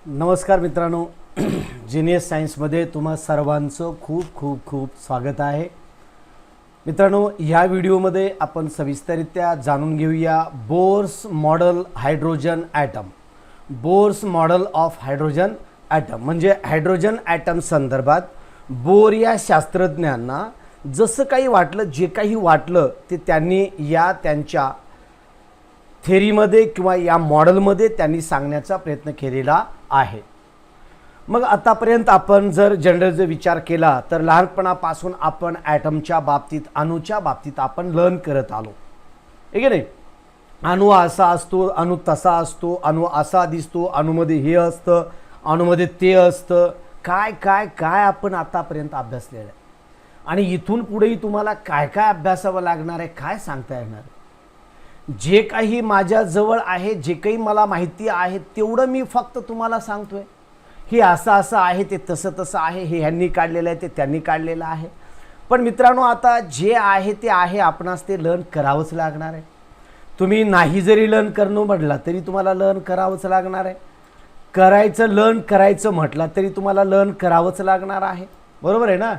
नमस्कार मित्रांनो, जीनियस सायन्समध्ये तुम्हा सर्वांचं खूप खूप खूप स्वागत आहे. मित्रांनो, ह्या व्हिडिओमध्ये आपण सविस्तररित्या जाणून घेऊया Bohr's model hydrogen atom. Bohr's model of hydrogen atom म्हणजे हायड्रोजन ॲटम संदर्भात बोर या शास्त्रज्ञांना जसं काही वाटलं, जे काही वाटलं ते त्यांनी या त्यांच्या थेरीमध्ये किंवा या मॉडेलमध्ये त्यांनी सांगण्याचा प्रयत्न केलेला आहे. मग आतापर्यंत आपण जर जनरल विचार केला तर लहानपणापासून आपण ॲटमच्या बाबतीत, अणूच्या बाबतीत आपण लर्न करत आलो, आहे की नाही. अणू असा असतो, अणू तसा असतो, अणू असा दिसतो, अणूमध्ये हे असतं, अणूमध्ये ते असतं, काय काय काय आपण आतापर्यंत अभ्यासलेलं आहे. आणि इथून पुढेही तुम्हाला काय काय अभ्यासावं लागणार आहे काय सांगता येणार आहे. जे काही माझ्याजवळ आहे, जे काही मला माहिती आहे तेवढं मी फक्त तुम्हाला सांगतोय. हे असं असं आहे, ते तसं तसं आहे, हे ह्यांनी काढलेलं आहे, ते त्यांनी काढलेलं आहे. पण मित्रांनो, आता जे आहे ते आहे, आपणास ते लर्न करावंच लागणार आहे. तुम्ही नाही जरी लर्न करणं म्हटलं तरी तुम्हाला लर्न करावंच लागणार आहे. करायचं, लर्न करायचं म्हटलं तरी तुम्हाला लर्न करावंच लागणार आहे. बरोबर आहे ना.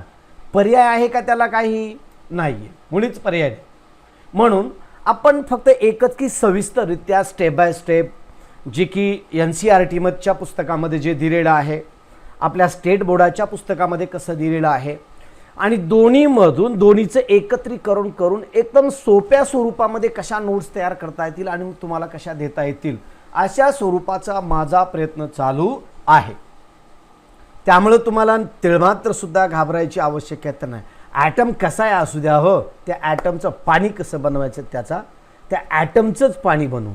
पर्याय आहे का त्याला? काही नाही आहे, मुळीच पर्याय नाही. म्हणून आपण फक्त एकच की सविस्तररित्या स्टेप बाय स्टेप, जे की NCERT मधच्या पुस्तकामध्ये जे दिलेलं आहे, आपल्या स्टेट बोर्डाच्या पुस्तकामध्ये कसं दिलेलं आहे, आणि दोन्हीचं एकत्रीकरण करून एकदम सोप्या स्वरूपामध्ये कशा नोट्स तयार करता येतील आणि तुम्हाला कशा देता येतील अशा स्वरूपाचा माझा प्रयत्न चालू आहे. त्यामुळे तुम्हाला तिळमात्र सुद्धा घाबरायची आवश्यकता नाही. ॲटम कसा आहे असू द्या, हो, त्या ॲटमचं पाणी कसं बनवायचं, त्या ॲटमचंच पाणी बनवू,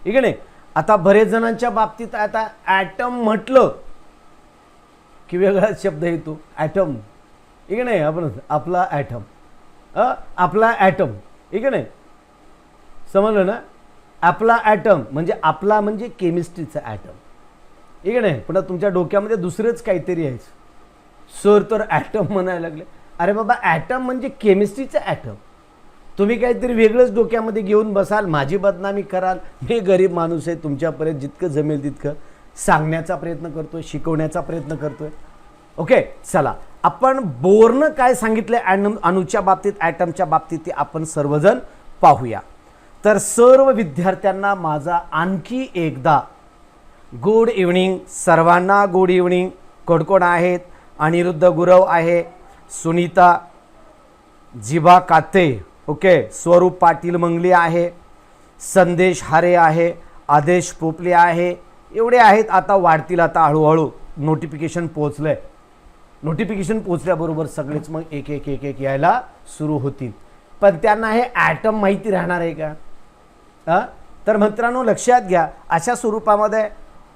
ठीक आहे नाही. आता बरेच जणांच्या बाबतीत आता ॲटम म्हटलं की वेगळाच शब्द येतो, ॲटम, ठीक आहे नाही. आपण आपला ॲटम, आपला ॲटम, ठीक आहे नाही, समजलं ना. आपला ॲटम म्हणजे आपला म्हणजे केमिस्ट्रीचा ॲटम, ठीक आहे नाही. पण तुमच्या डोक्यामध्ये दुसरंच काहीतरी आहे. सर तर ॲटम म्हणायला लागले. अरे बाबा, ॲटम म्हणजे केमिस्ट्रीचं ॲटम. तुम्ही काहीतरी वेगळंच डोक्यामध्ये घेऊन बसाल, माझी बदनामी कराल. मी गरीब माणूस आहे, तुमच्यापर्यंत जितकं जमेल तितकं सांगण्याचा प्रयत्न करतोय, शिकवण्याचा प्रयत्न करतोय. ओके, चला आपण बोरनं काय सांगितलं अणूच्या बाबतीत, ॲटमच्या बाबतीत ते आपण सर्वजण पाहूया. तर सर्व विद्यार्थ्यांना माझा आणखी एकदा गुड इव्हनिंग. सर्वांना गुड इव्हनिंग. कोण कोण आहेत? अनिरुद्ध गुरव आहे, सुनीता जिबा काते, ओके, स्वरूप पाटील मंगली आहे, संदेश हारे आहे, आदेश पोपले आहे. एवढे आहेत. आता वाढतील, आता हळूहळू नोटिफिकेशन पोहोचलंय. नोटिफिकेशन पोहोचल्याबरोबर सगळेच मग एक एक एक एक यायला सुरू होतील. पण त्यांना हे ॲटम माहिती राहणार आहे का? तर मित्रांनो, लक्षात घ्या, अशा स्वरूपामध्ये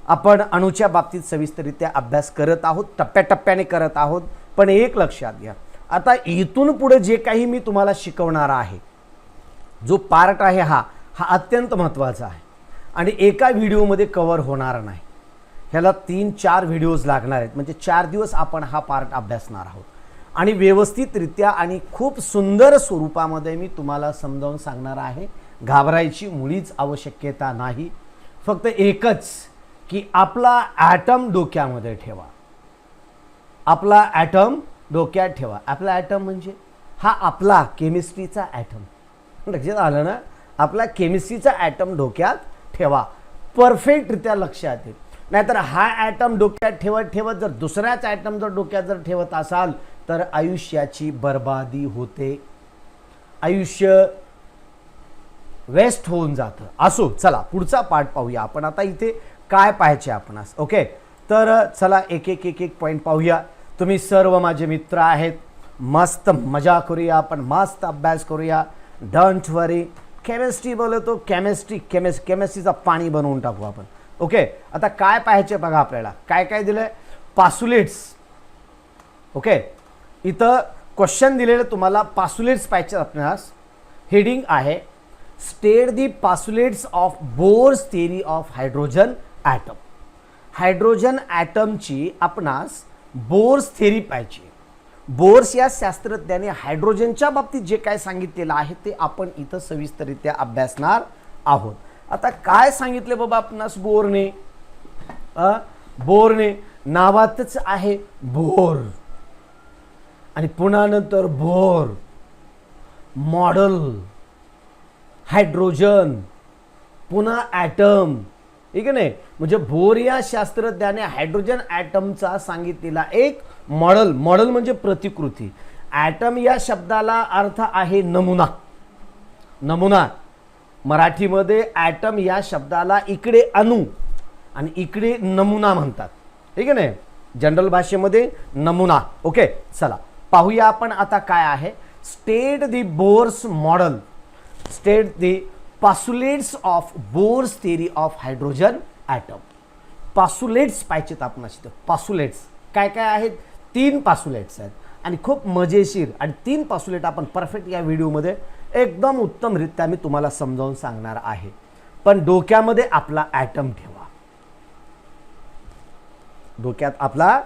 आपण अणूच्या बाबतीत सविस्तररित्या अभ्यास करत आहोत, टप्प्याटप्प्याने करत आहोत. पण एक लक्षात घ्या, आता इथून पुढे जे काही मी तुम्हाला शिकवणार आहे, जो पार्ट आहे हा अत्यंत महत्त्वाचा आहे आणि एका व्हिडिओमध्ये कव्हर होणार नाही. ह्याला 3-4 व्हिडिओज लागणार आहेत. म्हणजे 4 दिवस आपण हा पार्ट अभ्यासणार आहोत आणि व्यवस्थितरित्या आणि खूप सुंदर स्वरूपामध्ये मी तुम्हाला समजावून सांगणार आहे. घाबरायची मुळीच आवश्यकता नाही. फक्त एकच की आपला ॲटम डोक्यामध्ये ठेवा. आपला ॲटम डोक्यात ठेवा. आपला ॲटम म्हणजे हा आपला केमिस्ट्रीचा ॲटम. लक्षात आलं ना. आपला केमिस्ट्रीचा ॲटम डोक्यात ठेवा. परफेक्टरित्या लक्षात येईल. नाहीतर हा ॲटम डोक्यात ठेवत ठेवत जर दुसऱ्याच ॲटम जर डोक्यात जर ठेवत असाल तर आयुष्याची बर्बादी होते. आयुष्य वेस्ट होऊन जातं. असो, चला पुढचा पार्ट पाहूया आपण. आता इथे काय पाहायचे आपणास. ओके, तर चला एक एक एक एक पॉईंट पाहूया. तुम्ही सर्व माझे मित्र आहेत. मस्त मजा करूया आपण, मस्त अभ्यास करूया. Don't worry. केमिस्ट्री बोलतो, केमिस्ट्रीचा पाणी बनवून टाकू आपण. ओके, आता काय पाहायचे बघा आपल्याला. काय काय दिलंय? पासुलेट्स. ओके, इथं क्वेश्चन दिलेलं तुम्हाला पासुलेट्स पाहिजे आपणास. हेडिंग आहे state the postulates of Bohr's theory of hydrogen atom. Hydrogen ॲटमची आपणास बोर्स थेरी पाहिजे. बोर्स या शास्त्रज्ञाने हायड्रोजनच्या बाबतीत जे काय सांगितलेलं आहे ते आपण इथं सविस्तररित्या अभ्यासणार आहोत. आता काय सांगितले बाबा आपणास बोरने? बोरने नावातच आहे बोर, आणि पुन्हा नंतर बोर, मॉडेल, हायड्रोजन, पुन्हा ॲटम, ठीक आहे नाही. म्हणजे बोर या शास्त्रज्ञाने हायड्रोजन ॲटमचा सांगितलेला एक मॉडेल, मॉडेल म्हणजे प्रतिकृती. ॲटम या शब्दाला अर्थ आहे नमुना. नमुना मराठीमध्ये ॲटम या शब्दाला इकडे अणु आणि इकडे नमुना म्हणतात, ठीक आहे नाही, जनरल भाषेमध्ये नमुना. ओके, चला पाहूया आपण आता काय आहे. State the Bohr's model, state the postulates of Bohr's theory of hydrogen atom. Postulates पाहिजेत आपणास. पासुलेट्स काय काय आहेत? 3 पासुलेट्स आहेत आणि खूप मजेशीर. आणि 3 पासुलेट आपण परफेक्ट या व्हिडिओमध्ये एकदम उत्तमरित्या मी तुम्हाला समजावून सांगणार आहे. पण डोक्यामध्ये आपला ॲटम ठेवा, डोक्यात आपला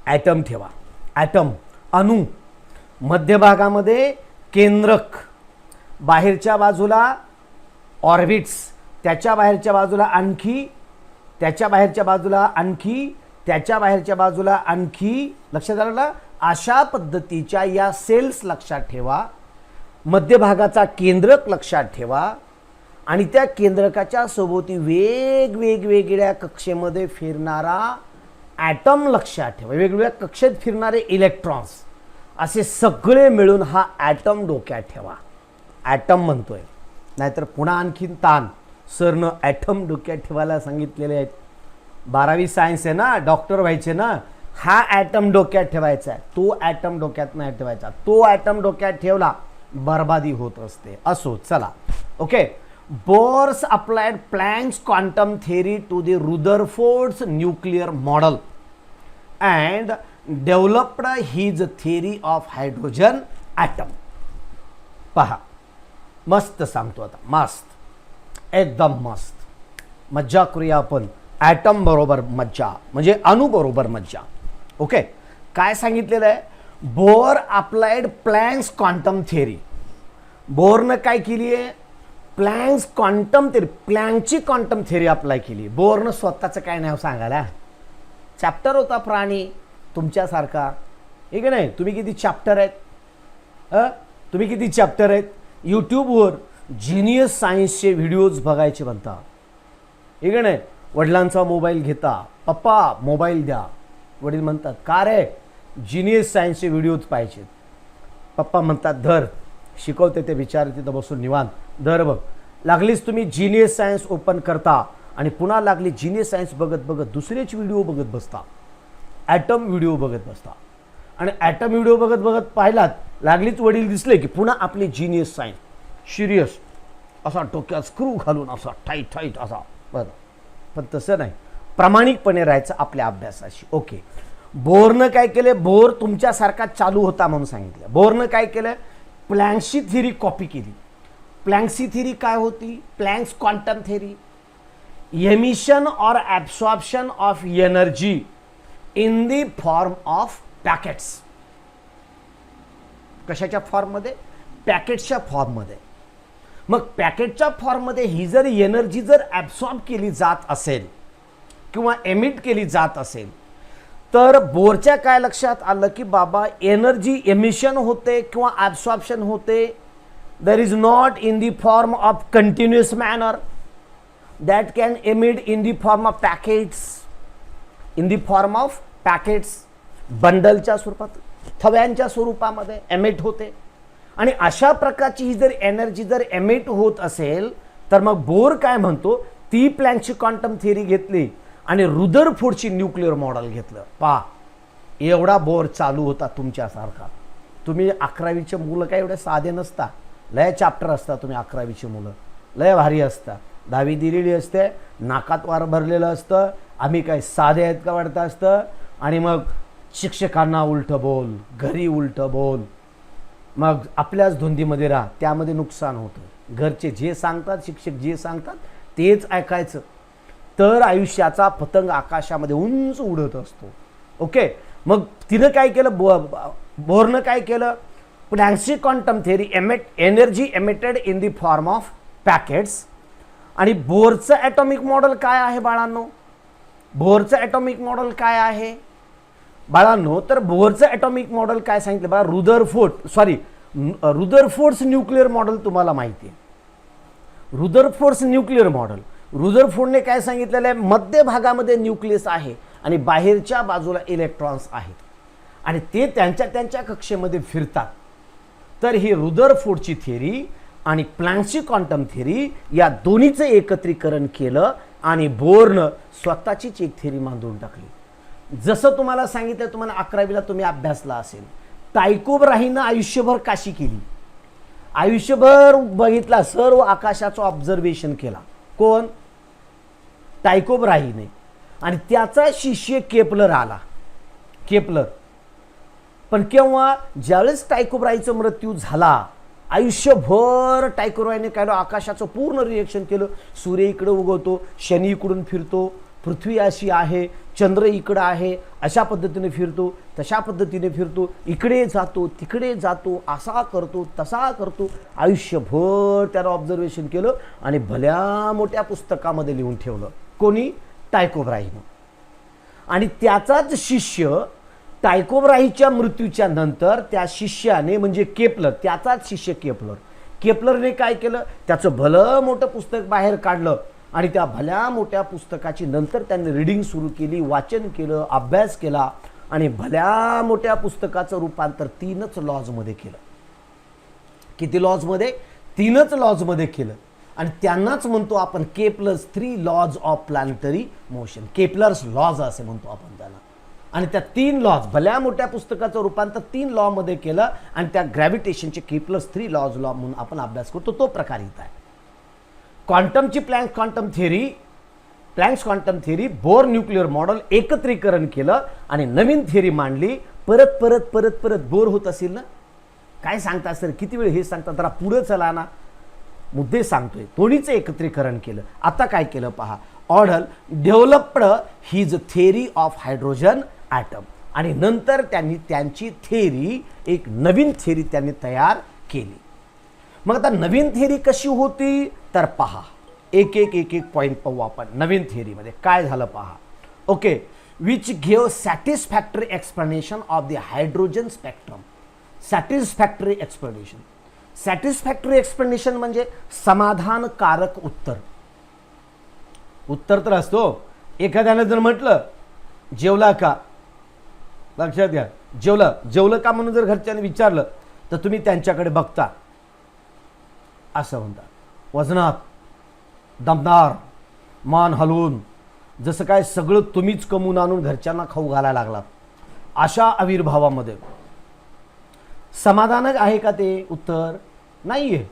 ॲटम ठेवा. ॲटम अणू, मध्यभागामध्ये केंद्रक, बाहेरच्या बाजूला ऑर्बिट्स, त्याच्या बाहेरच्या बाजूला आणखी, त्याच्या बाहेरच्या बाजूला आणखी, त्याच्या बाहेरच्या बाजूला आणखी. लक्षात आलं ना? अशा पद्धतीच्या या सेल्स लक्षात ठेवा. मध्यभागाचा केंद्रक लक्षात ठेवा आणि त्या केंद्रकाच्या सोबती वेगवेगळ्या कक्षेमध्ये फिरणारा ॲटम लक्षात ठेवा. वेगवेगळ्या कक्षेत फिरणारे इलेक्ट्रॉन्स, असे सगळे मिळून हा ॲटम डोक्यात ठेवा. ॲटम म्हणतोय, नाहीतर पुन्हा आणखीन ताण. सरनं ॲटम डोक्यात ठेवायला सांगितलेले आहेत. 12वी सायन्स आहे ना, डॉक्टर व्हायचे ना. हा ॲटम डोक्यात ठेवायचा आहे, तो ॲटम डोक्यात नाही ठेवायचा. तो ॲटम डोक्यात ठेवला बर्बादी होत असते. असो, चला. Okay, Bohr's applied Planck's quantum theory to the Rutherford's nuclear model and developed his theory of hydrogen atom. पहा, मस्त सांगतो आता, मस्त, एकदम मस्त. मज्जा करूया आपण. ॲटम बरोबर मज्जा, म्हणजे अणू बरोबर मज्जा. ओके, काय सांगितलेलं आहे? Bohr applied Planck's quantum theory. बोरनं काय केली आहे? प्लँक्स क्वांटम थेरी, प्लँकची क्वांटम थेरी अप्लाय केली. बोरनं स्वतःचं काय नाव सांगायला? चॅप्टर होता प्राणी तुमच्यासारखा, ठीक आहे नाही? तुम्ही किती चॅप्टर आहेत? तुम्ही किती चॅप्टर आहेत? यूट्यूबवर जिनियस सायन्सचे व्हिडिओज बघायचे म्हणता, ठीक आहे नाही? वडिलांचा मोबाईल घेता, पप्पा मोबाईल द्या. वडील म्हणतात का रे? जिनियस सायन्सचे व्हिडिओज पाहिजेत. पप्पा म्हणतात धर, शिकवते ते विचार तिथं बसून निवांत, धर बघ. लागलीच तुम्ही जिनियस सायन्स ओपन करता आणि पुन्हा लागली जिनियस सायन्स बघत बघत दुसरेच व्हिडिओ बघत बसता, ॲटम व्हिडिओ बघत बसता. आणि ॲटम व्हिडिओ बघत बघत पाहिलात, लागलीच वडील दिसले की पुन्हा आपली जिनियस सायन्स सिरियस असा डोक्यात स्क्रू घालून असा टाईट टाईट असा. बरं, पण तसं नाही, प्रामाणिकपणे राहायचं आपल्या अभ्यासाशी. ओके, बोरनं काय केलं? बोर तुमच्यासारखा चालू होता म्हणून सांगितलं. बोरनं काय केलं? प्लँक्सची थिअरी कॉपी केली. प्लँक्सची थिअरी काय होती? Planck's quantum theory. एमिशन और absorption of energy in the form of packets. कशाच्या फॉर्ममध्ये? पॅकेट्सच्या फॉर्ममध्ये. मग पॅकेटच्या फॉर्ममध्ये ही जर एनर्जी जर ॲब्सॉर्ब केली जात असेल किंवा एमिट केली जात असेल, तर बोरच्या काय लक्षात आलं की बाबा एनर्जी एमिशन होते किंवा ॲब्सॉर्प्शन होते, that is not in the form of continuous manner, that can emit in the form of packets, in the form of packets, बंडलच्या स्वरूपात, थव्यांच्या स्वरूपामध्ये एमिट होते. आणि अशा प्रकारची ही जर एनर्जी जर एमिट होत असेल तर मग बोर काय म्हणतो? ती प्लँकची क्वांटम थिअरी घेतली आणि रुदरफोर्डची न्यूक्लिअर मॉडेल घेतलं. पहा, एवढा बोर चालू होता तुमच्यासारखा. तुम्ही 11वीचे मुलं काय एवढे साधे नसता, लय चॅप्टर असता. तुम्ही 11वीचे मुलं लय भारी असता. 10वी दिलेली असते, नाकात वार भरलेलं असतं. आम्ही काय साधे आहेत का वाटतं असतं. आणि मग शिक्षकांना उलटं बोल, घरी उलटं बोल, मग आपल्याच धुंदीमध्ये राहा, त्यामध्ये नुकसान होतं. घरचे जे सांगतात, शिक्षक जे सांगतात तेच ऐकायचं, तर आयुष्याचा पतंग आकाशामध्ये उंच उडत असतो. ओके, मग तिनं काय केलं? बोरनं काय केलं? प्लँक्सची quantum theory, energy emitted in the form of packets. आणि बोरचं ॲटॉमिक मॉडेल काय आहे बाळांनो? बोरचं ॲटॉमिक मॉडेल काय आहे बाळांनो? तर बोरचं ॲटॉमिक मॉडेल काय सांगितलं बघा, रुदरफोर्ड्स न्यूक्लिअर मॉडेल तुम्हाला माहिती आहे. रुदरफोर्ड्स न्यूक्लिअर मॉडेल, रुदरफोर्डने काय सांगितलेलं आहे, मध्य भागामध्ये न्यूक्लियस आहे आणि बाहेरच्या बाजूला इलेक्ट्रॉन्स आहेत आणि ते त्यांच्या कक्षेमध्ये फिरतात. तर ही रुदरफोर्डची थिअरी आणि प्लँकची क्वांटम थिअरी या दोन्हीचं एकत्रीकरण केलं आणि बोरनं स्वतःचीच एक थिअरी मांडून टाकली. जसं तुम्हाला सांगितलं, तुम्हाला 11वीला तुम्ही अभ्यासला असेल, टायको ब्राहीनं आयुष्यभर काशी केली, आयुष्यभर बघितला, सर्व आकाशाचं ऑब्झर्वेशन केला. कोण? टायको ब्राहीने. आणि त्याचा शिष्य केपलर आला. केपलर पण केव्हा? ज्यावेळेस टायको ब्राहीचा मृत्यू झाला, आयुष्यभर टायको ब्राहीने काय आकाशाचं पूर्ण रिएक्शन केलं. सूर्य इकडे उगवतो, शनी इकडून फिरतो, पृथ्वी अशी आहे, चंद्र इकडं आहे, अशा पद्धतीने फिरतो, तशा पद्धतीने फिरतो, इकडे जातो, तिकडे जातो, असा करतो, तसा करतो. आयुष्यभर त्यानं ऑब्झर्वेशन केलं आणि भल्या मोठ्या पुस्तकामध्ये लिहून ठेवलं. कोणी? टायको ब्राहीनं. आणि त्याचाच शिष्य टायको ब्राहीच्या मृत्यूच्या नंतर त्या शिष्याने म्हणजे केपलर, त्याचाच शिष्य केपलरने काय केलं, त्याचं भलं मोठं पुस्तक बाहेर काढलं आणि त्या भल्या मोठ्या पुस्तकाची नंतर त्यांनी रीडिंग सुरू केली, वाचन केलं, अभ्यास केला आणि भल्या मोठ्या पुस्तकाचं रूपांतर 3च लॉजमध्ये केलं. किती लॉजमध्ये? 3च लॉजमध्ये केलं. आणि त्यांनाच म्हणतो आपण Kepler's 3 laws of planetary motion, Kepler's laws असे म्हणतो आपण त्यांना. आणि त्या 3 लॉज, भल्या मोठ्या पुस्तकाचं रूपांतर 3 लॉ मध्ये केलं आणि त्या ग्रॅव्हिटेशनचे केपलर्स 3 लॉज लॉ म्हणून आपण अभ्यास करतो, तो प्रकार इथं आहे. क्वांटमची Planck's quantum theory, Bohr nuclear model एकत्रीकरण केलं आणि नवीन थिअरी मांडली. परत परत परत परत बोर होत असेल ना, काय सांगता सर, किती वेळ हे सांगता, जरा पुढे चला ना, मुद्दे सांगतोय. दोन्हीचं एकत्रीकरण केलं. आता काय केलं पहा, ऑर्डल developed his theory of hydrogen atom आणि नंतर त्यांनी त्यांची थिअरी, एक नवीन थिअरी त्यांनी तयार केली. मग आता नवीन थिअरी कशी होती तर पहा, एक एक पॉईंट पाहू आपण. नवीन थिअरीमध्ये काय झालं पहा. Okay, which give satisfactory explanation of the hydrogen spectrum. Satisfactory explanation, satisfactory explanation म्हणजे समाधानकारक उत्तर. उत्तर तर असतो, एखाद्याने जर म्हटलं जेवला का, लक्षात घ्या, जेवलं का म्हणून जर घरच्यांनी विचारलं तर तुम्ही त्यांच्याकडे बघता, असं म्हणतात, वजनात, दमदार, मान हलवून, जसं काय सगळं तुम्हीच कमवून आणून घरच्यांना खाऊ घालायला लागलात, अशा आविर्भावामध्ये. समाधानक आहे का ते उत्तर? नाही आहे.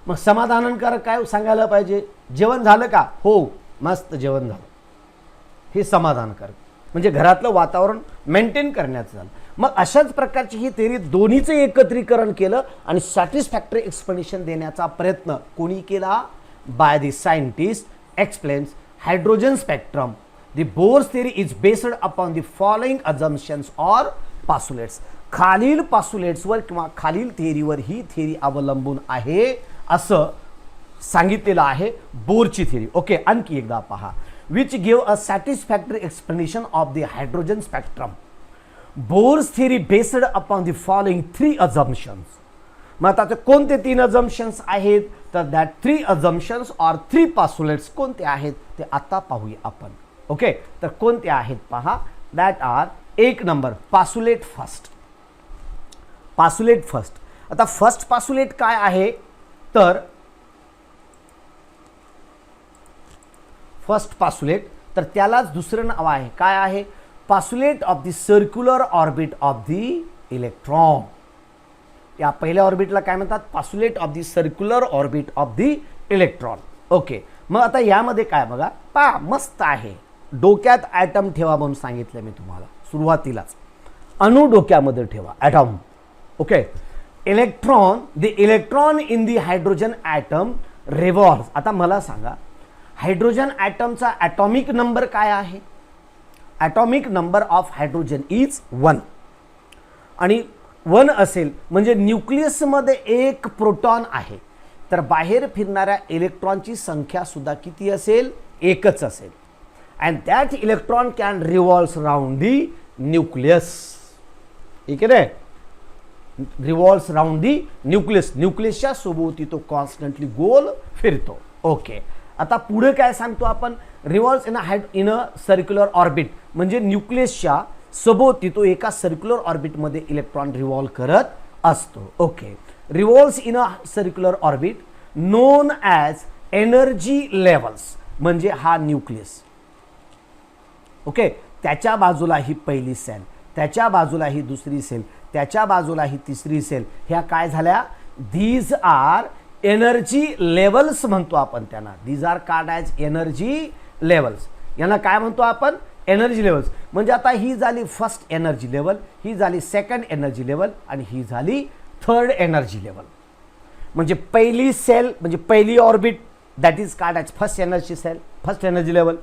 मग समाधानकारक काय सांगायला पाहिजे? जेवण झालं का? हो, मस्त जेवण झालं. हे समाधानकारक म्हणजे घरातलं वातावरण मेंटेन करण्याचं झालं. मग अशाच प्रकारची ही थिअरी दोन्हीचं एकत्रीकरण केलं आणि सॅटिस्फॅक्टरी एक्सप्लेनेशन देण्याचा प्रयत्न कोणी केला? By the scientist explains hydrogen spectrum. The Bohr's theory is based upon the following assumptions or postulates. खालील पासुलेट्सवर किंवा खालील थिअरीवर ही थिअरी अवलंबून आहे असं सांगितलेलं आहे बोरची थिअरी. ओके, आणखी एकदा पहा. Which give a satisfactory explanation of the hydrogen spectrum. Bohr's theory based upon the following 3 assumptions. मग आता ते कोणते 3 अजम्पशन्स आहेत तर दॅट 3 अजम्पशन्स ऑर 3 पासुलेट्स कोणते आहेत ते आता पाहूया आपण. ओके, तर कोणते आहेत पहा. That are, 1 number postulate first. Postulate first. आता फर्स्ट पासुलेट काय आहे तर फर्स्ट पासुलेट, तर त्यालाच दुसरं नाव आहे. काय आहे? Postulate of the circular orbit of the electron. या पहिल्या ऑर्बिटला काय म्हणतात? Postulate of the circular orbit of the electron. Okay, मग आता यामध्ये काय बघा, पहा मस्त आहे. डोक्यात ॲटम ठेवा म्हणून सांगितलं मी तुम्हाला सुरुवातीलाच. अणू डोक्यामध्ये ठेवा, atom. Okay, electron, the electron in the hydrogen atom revolve. आता मला सांगा, हायड्रोजन ॲटमचा ॲटॉमिक नंबर काय आहे? Atomic number of hydrogen is 1. आणि 1 असेल म्हणजे न्यूक्लियसमध्ये 1 प्रोटॉन आहे, तर बाहेर फिरणाऱ्या इलेक्ट्रॉनची संख्या सुद्धा किती असेल? 1च असेल. And that electron can revolves round the nucleus. ठीक आहे, रिव्हॉल्व्स राउंड दी न्यूक्लियस. न्यूक्लियसच्या सोबती तो कॉन्स्टंटली गोल फिरतो. ओके, आता पुढे काय सांगतो आपण, revolves in a circular orbit, म्हणजे न्यूक्लियसच्या सभोवती तो एका सर्क्युलर ऑर्बिटमध्ये इलेक्ट्रॉन रिव्हॉल्व करत असतो. Okay, revolves in a circular orbit non as energy levels, म्हणजे हा न्यूक्लियस. ओके, त्याच्या बाजूला ही पहिली सेल, त्याच्या बाजूला ही दुसरी सेल, त्याच्या बाजूला ही तिसरी सेल, ह्या काय झाल्या, दीज आर एनर्जी लेवल्स म्हणतो आपण त्यांना. These are called as energy levels. यांना काय म्हणतो आपण, एनर्जी लेवल्स. म्हणजे आता ही झाली फर्स्ट एनर्जी लेवल, ही झाली सेकंड एनर्जी लेवल आणि ही झाली थर्ड एनर्जी लेवल. म्हणजे पहिली सेल म्हणजे पहिली orbit, that is called as first energy shell, first energy level.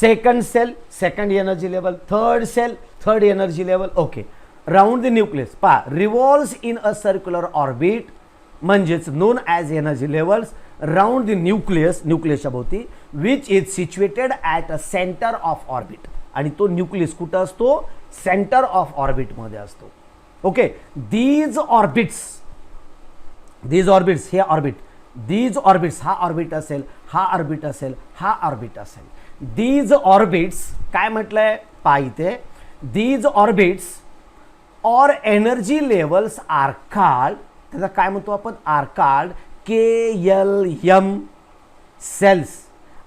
Second shell, second energy level. Third shell, third energy level. Okay, round the nucleus पहा, revolves in a circular orbit म्हणजेच known as energy levels round the nucleus, न्यूक्लियसच्या भोवती, which is situated at a centre of orbit. आणि तो nucleus कुठं असतो, centre of ऑर्बिटमध्ये असतो. ओके, दीज ऑर्बिट्स हे ऑर्बिट, दीज ऑर्बिट्स, हा ऑर्बिट असेल, हा ऑर्बिट असेल, हा ऑर्बिट असेल. दीज ऑर्बिट्स काय म्हटलंय पहा इथे, these orbits or energy levels are called, त्याचा काय म्हणतो आपण, are called KLM shells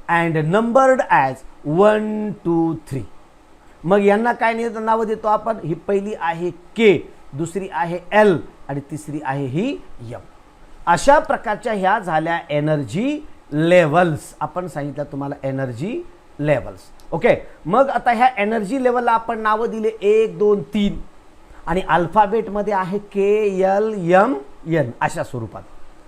and numbered as 1 2 3. मग यांना काय नावं देतो आपण, ही पहिली आहे K, दुसरी आहे L आणि तिसरी आहे ही M. अशा प्रकारच्या ह्या झाल्या एनर्जी लेवल्स. आपण सांगितलं तुम्हाला एनर्जी लेवल्स. ओके, मग आता ह्या एनर्जी लेवलला आपण नावं दिले 1 2 3 आणि अल्फाबेटमध्ये आहे KLMN अशा स्वरूपात.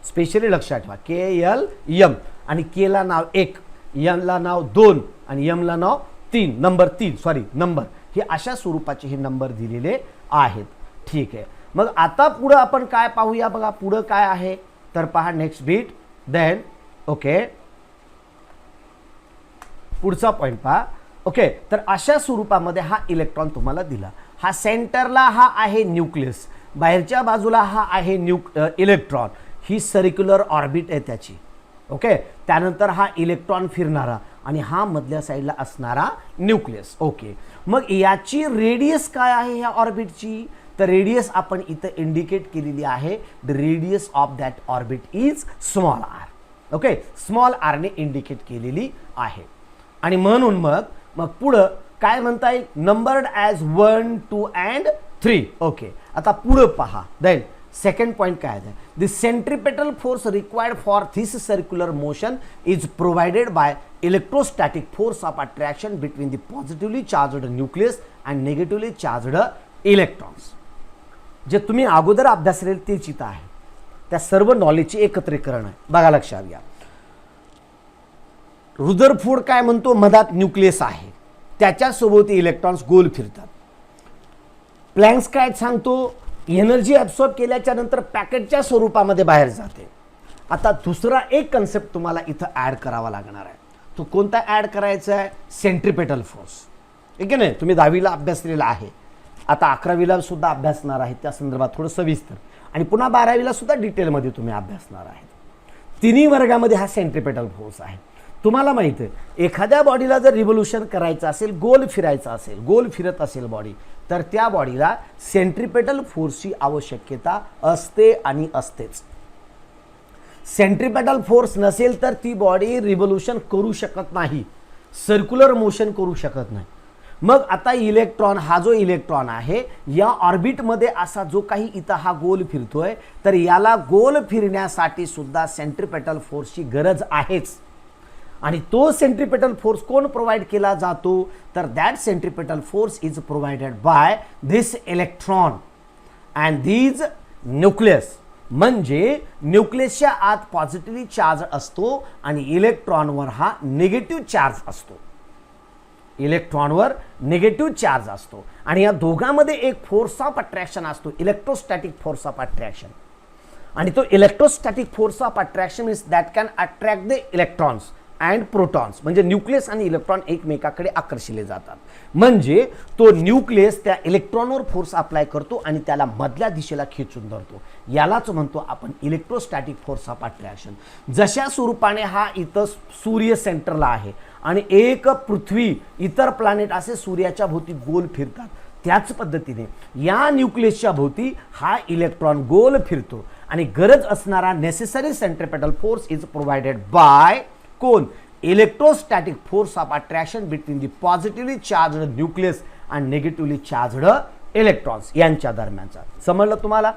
स्पेशली लक्षात ठेवा, KLM आणि K ला नाव 1, N ला नाव 2 आणि M ला नाव 3, नंबर 3 सॉरी नंबर, हे अशा स्वरूपाचे हे नंबर दिलेले आहेत. ठीक आहे, मग आता पुढं आपण काय पाहूया बघा, पुढं काय आहे तर पहा नेक्स्ट बीट. देन ओके, पुढचा पॉइंट पहा. ओके, तर अशा स्वरूपामध्ये हा इलेक्ट्रॉन तुम्हाला दिला. हा सेंटरला हा आहे न्यूक्लियस, बाहेरच्या बाजूला हा आहे इलेक्ट्रॉन, ही सर्क्युलर ऑर्बिट आहे त्याची. ओके, त्यानंतर हा इलेक्ट्रॉन फिरणारा आणि हा मधल्या साईडला असणारा न्यूक्लियस. ओके, मग याची रेडियस काय आहे ह्या ऑर्बिटची, तर रेडियस आपण इथं इंडिकेट केलेली आहे. The radius of that orbit is small r. Okay, small आरने इंडिकेट केलेली आहे. आणि म्हणून मग पुढं काय म्हणता येईल, नंबर्ड ॲज 1 2 अँड 3. ओके, आता पुढं पहा. देन सेकंड पॉइंट काय आहे, the centripetal force required for this circular motion is provided bye electrostatic force of attraction between the positively charged nucleus and negatively charged electrons. जे तुम्ही अगोदर अभ्यासलेले तेच इथं आहे, त्या सर्व नॉलेजचे एकत्रीकरण आहे. बघा लक्षात घ्या, रुदरफोर्ड काय म्हणतो, मधात न्यूक्लियस आहे, त्याच्या सोबती इलेक्ट्रॉन्स गोल फिरतात. प्लँक्स काय सांगतो, एनर्जी ॲब्सॉर्ब केल्याच्या नंतर पॅकेटच्या स्वरूपामध्ये बाहेर जाते. आता दुसरा एक कन्सेप्ट तुम्हाला इथं ॲड करावा लागणार आहे. तो कोणता ॲड करायचा आहे, सेंट्रिपेटल फोर्स. ठीक आहे ना, तुम्ही 10वीला अभ्यासलेला आहे, आता 11वीला सुद्धा अभ्यासणार आहे, त्या संदर्भात थोडं सविस्तर, आणि पुन्हा 12वीला सुद्धा डिटेलमध्ये तुम्ही अभ्यासणार आहे. तिन्ही वर्गामध्ये हा सेंट्रिपेटल फोर्स आहे. तुम्हाला माहिती आहे, एखाद्या बॉडीला जर रिव्होल्यूशन करायचं असेल, गोल फिरायचं असेल, गोल फिरत असेल बॉडी, तर त्या बॉडीला सेंट्रिपेटल फोर्सची आवश्यकता असते आणि असतेच. सेंट्रिपेटल फोर्स नसेल तर ती बॉडी रिव्होल्यूशन करू शकत नाही, सर्क्युलर मोशन करू शकत नाही. मग आता इलेक्ट्रॉन, हा जो इलेक्ट्रॉन आहे या ऑर्बिटमध्ये असा जो काही इथं हा गोल फिरतोय, तर याला गोल फिरण्यासाठी सुद्धा सेंट्रिपेटल फोर्सची गरज आहेच. आणि तो सेंट्रिपेटल फोर्स कोण प्रोव्हाइड केला जातो, तर that centripetal force is provided by this electron and धीज nucleus. म्हणजे न्यूक्लियसच्या आत पॉझिटिव्हली चार्ज असतो आणि इलेक्ट्रॉनवर हा निगेटिव्ह चार्ज असतो. इलेक्ट्रॉनवर निगेटिव्ह चार्ज असतो आणि या दोघांमध्ये एक फोर्स ऑफ अट्रॅक्शन असतो, इलेक्ट्रोस्टॅटिक फोर्स ऑफ अट्रॅक्शन. आणि तो electrostatic force of attraction is that can attract the electrons and protons, म्हणजे न्यूक्लियस आणि इलेक्ट्रॉन एकमेकाकडे आकर्षिले जातात. म्हणजे तो न्यूक्लियस त्या इलेक्ट्रॉनवर फोर्स अप्लाय करतो आणि त्याला मधल्या दिशेला खेचून धरतो. यालाच म्हणतो आपण इलेक्ट्रोस्टॅटिक फोर्स ऑफ अट्रॅक्शन. जशा स्वरूपाने हा इथं सूर्य सेंटरला आहे आणि एक पृथ्वी, इतर प्लॅनेट असे सूर्याच्या भोवती गोल फिरतात, त्याच पद्धतीने या न्यूक्लियसच्या भोवती हा इलेक्ट्रॉन गोल फिरतो आणि गरज असणारा necessary centripetal force is provided by कोण? Electrostatic force of attraction between the positively charged nucleus and negatively charged electrons यांच्या दरम्यानचा. समजलं तुम्हाला?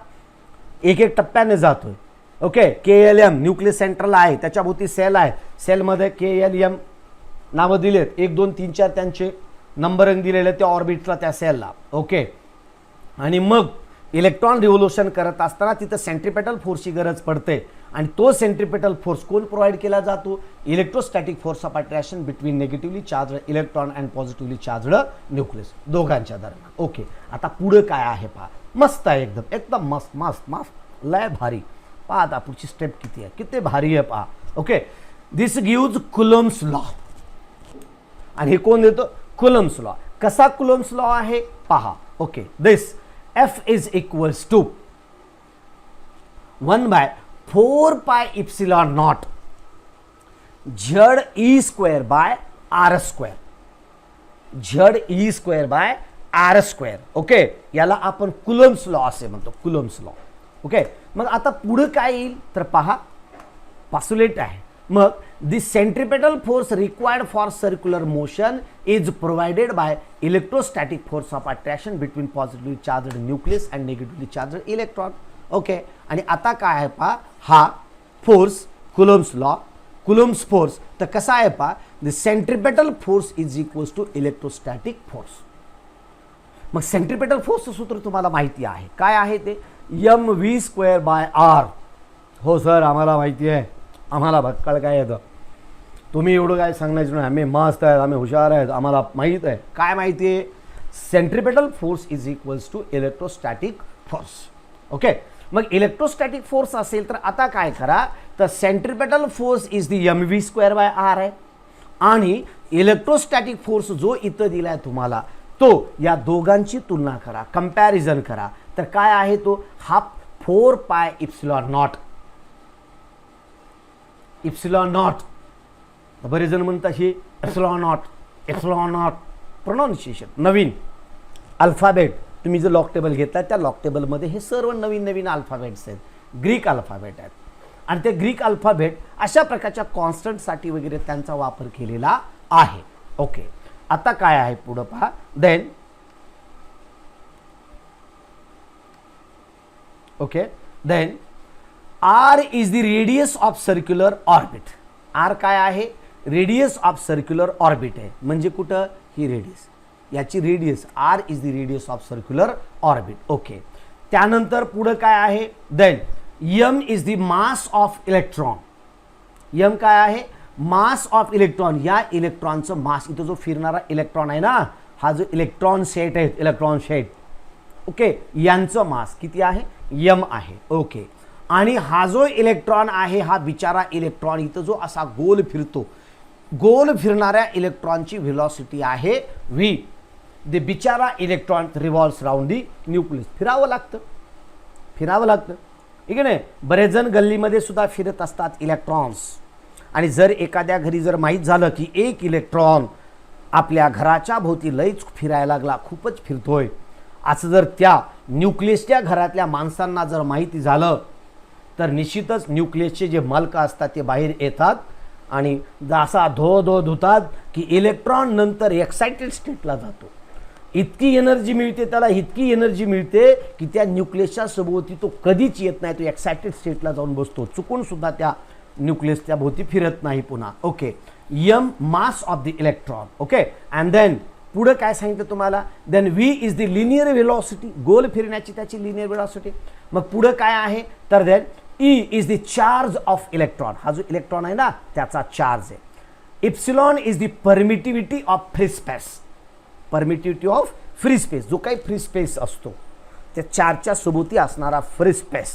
एक एक टप्प्याने जातोय. ओके, KLM न्यूक्लियस सेंटरला आहे, त्याच्या भोवती सेल आहे, सेलमध्ये KLM नावं दिलेत, 1 2 3 4 त्यांचे नंबरिंग दिलेले त्या ऑर्बिटला, त्या सेलला. ओके, आणि मग इलेक्ट्रॉन रिव्होल्युशन करत असताना तिथं सेंट्रिपेटल फोर्सची गरज पडते आणि तो सेंट्रिपेटल फोर्स कोण प्रोव्हाइड केला जातो? Electrostatic force of attraction between negatively charged electron and positively charged nucleus, दोघांच्या दरम्यान. ओके, आता पुढे काय आहे पहा. मस्त आहे, एकदम एकदम मस्त मस्त मस्त, लय भारी. पहा आता पुढची स्टेप किती आहे, किती भारी आहे पहा. Okay, this gives Coulomb's law. आणि हे कोण देतो? Coulomb's law. कसा कुलम्स लॉ आहे पहा. Okay, this F is equals to 1/4 pi epsilon naught Z E square by R square. Z E square by R square. Okay, याला आपण coulombs law असे म्हणतो, कुलम्स लॉ. ओके, मग आता पुढे काय येईल तर पहा, पासुलेट आहे. मग the centripetal force required for circular motion is provided by electrostatic force of attraction between positively charged nucleus and negatively charged electron. Okay, आणि आता काय आहे पहा, हा force Coulomb's law, Coulomb's force तर कसा आहे पहा, the centripetal force is equals to electrostatic force. मग सेंट्रिपेटल फोर्सचं सूत्र तुम्हाला माहिती आहे, काय आहे ते? mv²/r. हो सर, आम्हाला माहिती आहे, आम्हाला भक्कळ काय येतं, तुम्ही एवढं काय सांगण्याचं नाही, आम्ही मस्त आहेत, आम्ही हुशार आहेत, आम्हाला माहीत आहे. काय माहिती आहे? Centripetal force is equals to electrostatic force. Okay, मग इलेक्ट्रोस्टॅटिक फोर्स असेल तर आता काय करा, तर centripetal force is the mv²/r आहे आणि इलेक्ट्रोस्टॅटिक फोर्स जो इथं दिलाय तुम्हाला, तो या दोघांची तुलना करा, कंपॅरिझन करा. तर काय आहे तो? हा 4 पाय इप्सिलॉन नॉट. इप्सिलॉन नॉट, बरेच जण म्हणतात हे epsilon not, epsilon not pronunciation. Naveen alphabet तुम्ही जर लॉक टेबल घेतला, त्या लॉक टेबलमध्ये हे सर्व नवीन नवीन अल्फाबेट्स आहेत, ग्रीक अल्फाबेट आहेत. आणि ते ग्रीक अल्फाबेट अशा प्रकारच्या कॉन्स्टंटसाठी वगैरे त्यांचा वापर केलेला आहे. ओके, आता काय आहे पुढं पहा. Then okay, then R is the radius of circular orbit. R काय आहे? रेडियस ऑफ सर्क्युलर ऑर्बिट आहे. म्हणजे कुठं? ही रेडियस, याची radius R is the radius of circular orbit. Okay, त्यानंतर पुढं काय आहे? Then M is the mass of electron. M काय आहे? Mass of electron. या इलेक्ट्रॉनचं मास, इथं जो फिरणारा इलेक्ट्रॉन आहे ना, हा जो इलेक्ट्रॉन सेट आहे, इलेक्ट्रॉन सेट, ओके, यांचं मास किती आहे? M आहे. ओके, आणि हा जो इलेक्ट्रॉन आहे, हा बिचारा इलेक्ट्रॉन इथं जो असा गोल फिरतो, गोल फिरणाऱ्या इलेक्ट्रॉनची व्हेलॉसिटी आहे v. द बिचारा electron revolves round the nucleus. फिरावं लागतं, फिरावं लागतं, ठीक आहे ना. बरेच जण गल्लीमध्ये सुद्धा फिरत असतात इलेक्ट्रॉन्स. आणि जर एखाद्या घरी जर माहीत झालं की एक इलेक्ट्रॉन आपल्या घराच्या भोवती लयच फिरायला लागला, खूपच फिरतोय, असं जर त्या न्यूक्लियसच्या घरातल्या माणसांना जर माहिती झालं, तर निश्चितच न्यूक्लियसचे जे मालक असतात ते बाहेर येतात आणि असा धो धुतात की इलेक्ट्रॉन नंतर एक्साइटेड स्टेटला जातो. इतकी एनर्जी मिळते त्याला, इतकी एनर्जी मिळते की त्या न्यूक्लियसच्या सभोवती तो कधीच येत नाही, तो एक्साइटेड स्टेटला जाऊन बसतो, चुकून सुद्धा त्या न्यूक्लियसच्या भोवती फिरत नाही पुन्हा. Okay, M mass of the electron. Okay, and then पुढे काय सांगितलं तुम्हाला? Then V is the linear velocity, गोल फिरण्याची त्याची लिनियर व्हेलॉसिटी. मग पुढे काय आहे तर then E is the charge of electron. हा जो इलेक्ट्रॉन आहे ना, त्याचा चार्ज आहे. Epsilon is the permittivity of free space. Permittivity of free space, जो काही फ्री स्पेस असतो त्या चार्जच्या सोबती असणारा फ्री स्पेस,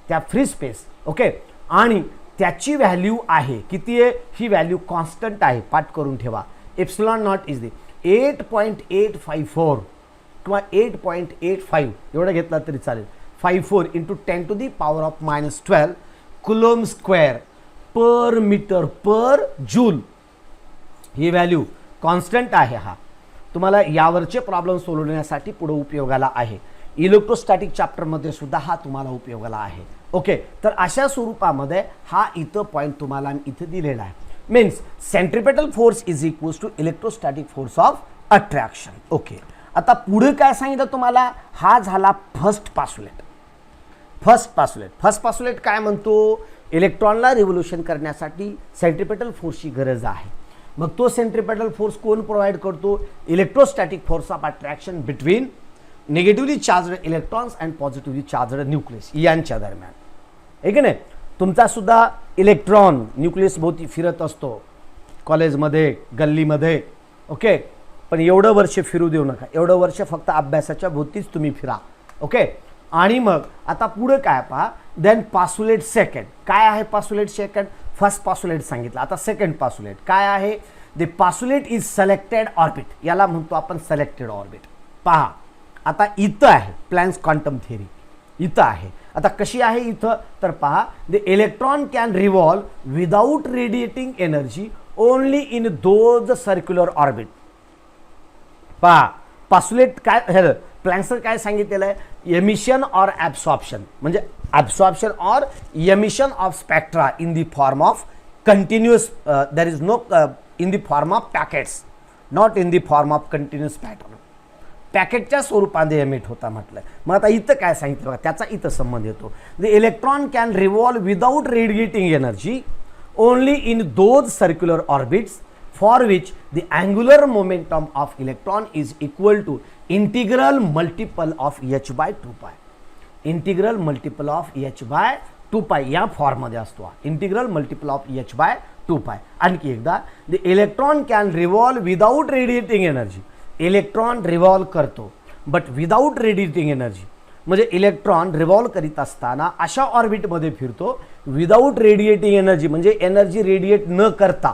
त्या फ्री स्पेस. ओके, आणि त्याची व्हॅल्यू आहे किती आहे, ही व्हॅल्यू कॉन्स्टंट आहे, पाठ करून ठेवा. एप्सिलॉन नॉट इज दी 8.854 किंवा 8.85 एवढं घेतला तरी चालेल. 54 इंटू 10⁻⁻12 कुलोम स्क्वेअर पर मीटर पर जूल. ही व्हॅल्यू कॉन्स्टंट आहे. हा तुम्हाला यावरचे प्रॉब्लेम सोडवण्यासाठी पुढे उपयोगाला आहे. इलेक्ट्रोस्टॅटिक चॅप्टरमध्ये सुद्धा हा तुम्हाला उपयोगाला आहे. ओके, तर अशा स्वरूपामध्ये हा इथं पॉईंट तुम्हाला इथं दिलेला आहे. Means centripetal force is equals to electrostatic force of attraction. Okay, आता पुढे काय सांगितलं तुम्हाला, हा झाला फर्स्ट पासुलेट. फर्स्ट पासुलेट काय म्हणतो, इलेक्ट्रॉनला रिव्होल्यूशन करण्यासाठी सेंट्रिपेटल फोर्सची गरज आहे. मग तो सेंट्रिपेटल फोर्स कोण प्रोव्हाइड करतो, electrostatic force of attraction between negatively charged electrons and positively charged nucleus यांच्या दरम्यान. आहे की नाही, तुमचा सुद्धा इलेक्ट्रॉन न्यूक्लियस भोवती फिरत असतो कॉलेजमध्ये गल्लीमध्ये. ओके, पण एवढं वर्ष फिरू देऊ नका, एवढं वर्ष फक्त अभ्यासाच्या भोवतीच तुम्ही फिरा. ओके, आणि मग आता पुढे काय पहा, देन पासुलेट सेकंड. काय आहे पासुलेट सेकंड, फर्स्ट पासुलेट सांगितलं, आता सेकंड पासुलेट काय आहे, the postulate is selected orbit. याला म्हणतो आपण सिलेक्टेड ऑर्बिट. पहा आता इथं आहे प्लॅंक्स क्वांटम थिअरी, इथं आहे. आता कशी आहे इथं, तर पहा, the electron can revolve without radiating energy only in those circular orbit. पहा पासुलेट काय, प्लॅंक्सनं काय सांगितलेलं आहे, एमिशन ऑर ॲब्सॉर्प्शन, म्हणजे absorption or emission of spectra in the form of continuous, there is no in the form of packets, not in the form of continuous pattern. पॅकेटच्या स्वरूपामध्ये emit होता म्हटलं. मग आता इथं काय सांगितलं बघा, त्याचा इथं संबंध येतो. The electron can revolve without radiating energy only in those circular orbits for which the angular momentum of electron is equal to integral multiple of h by 2 pi. Integral multiple of h by 2 pi या form मध्ये असतो. Integral multiple of h by 2 pi. आणखी एकदा, the electron can revolve without radiating energy. Electron revolve करतो but without radiating energy, म्हणजे electron revolve करीत असताना अशा ऑर्बिटमध्ये फिरतो विदाउट रेडिएटिंग एनर्जी, म्हणजे एनर्जी रेडिएट न करता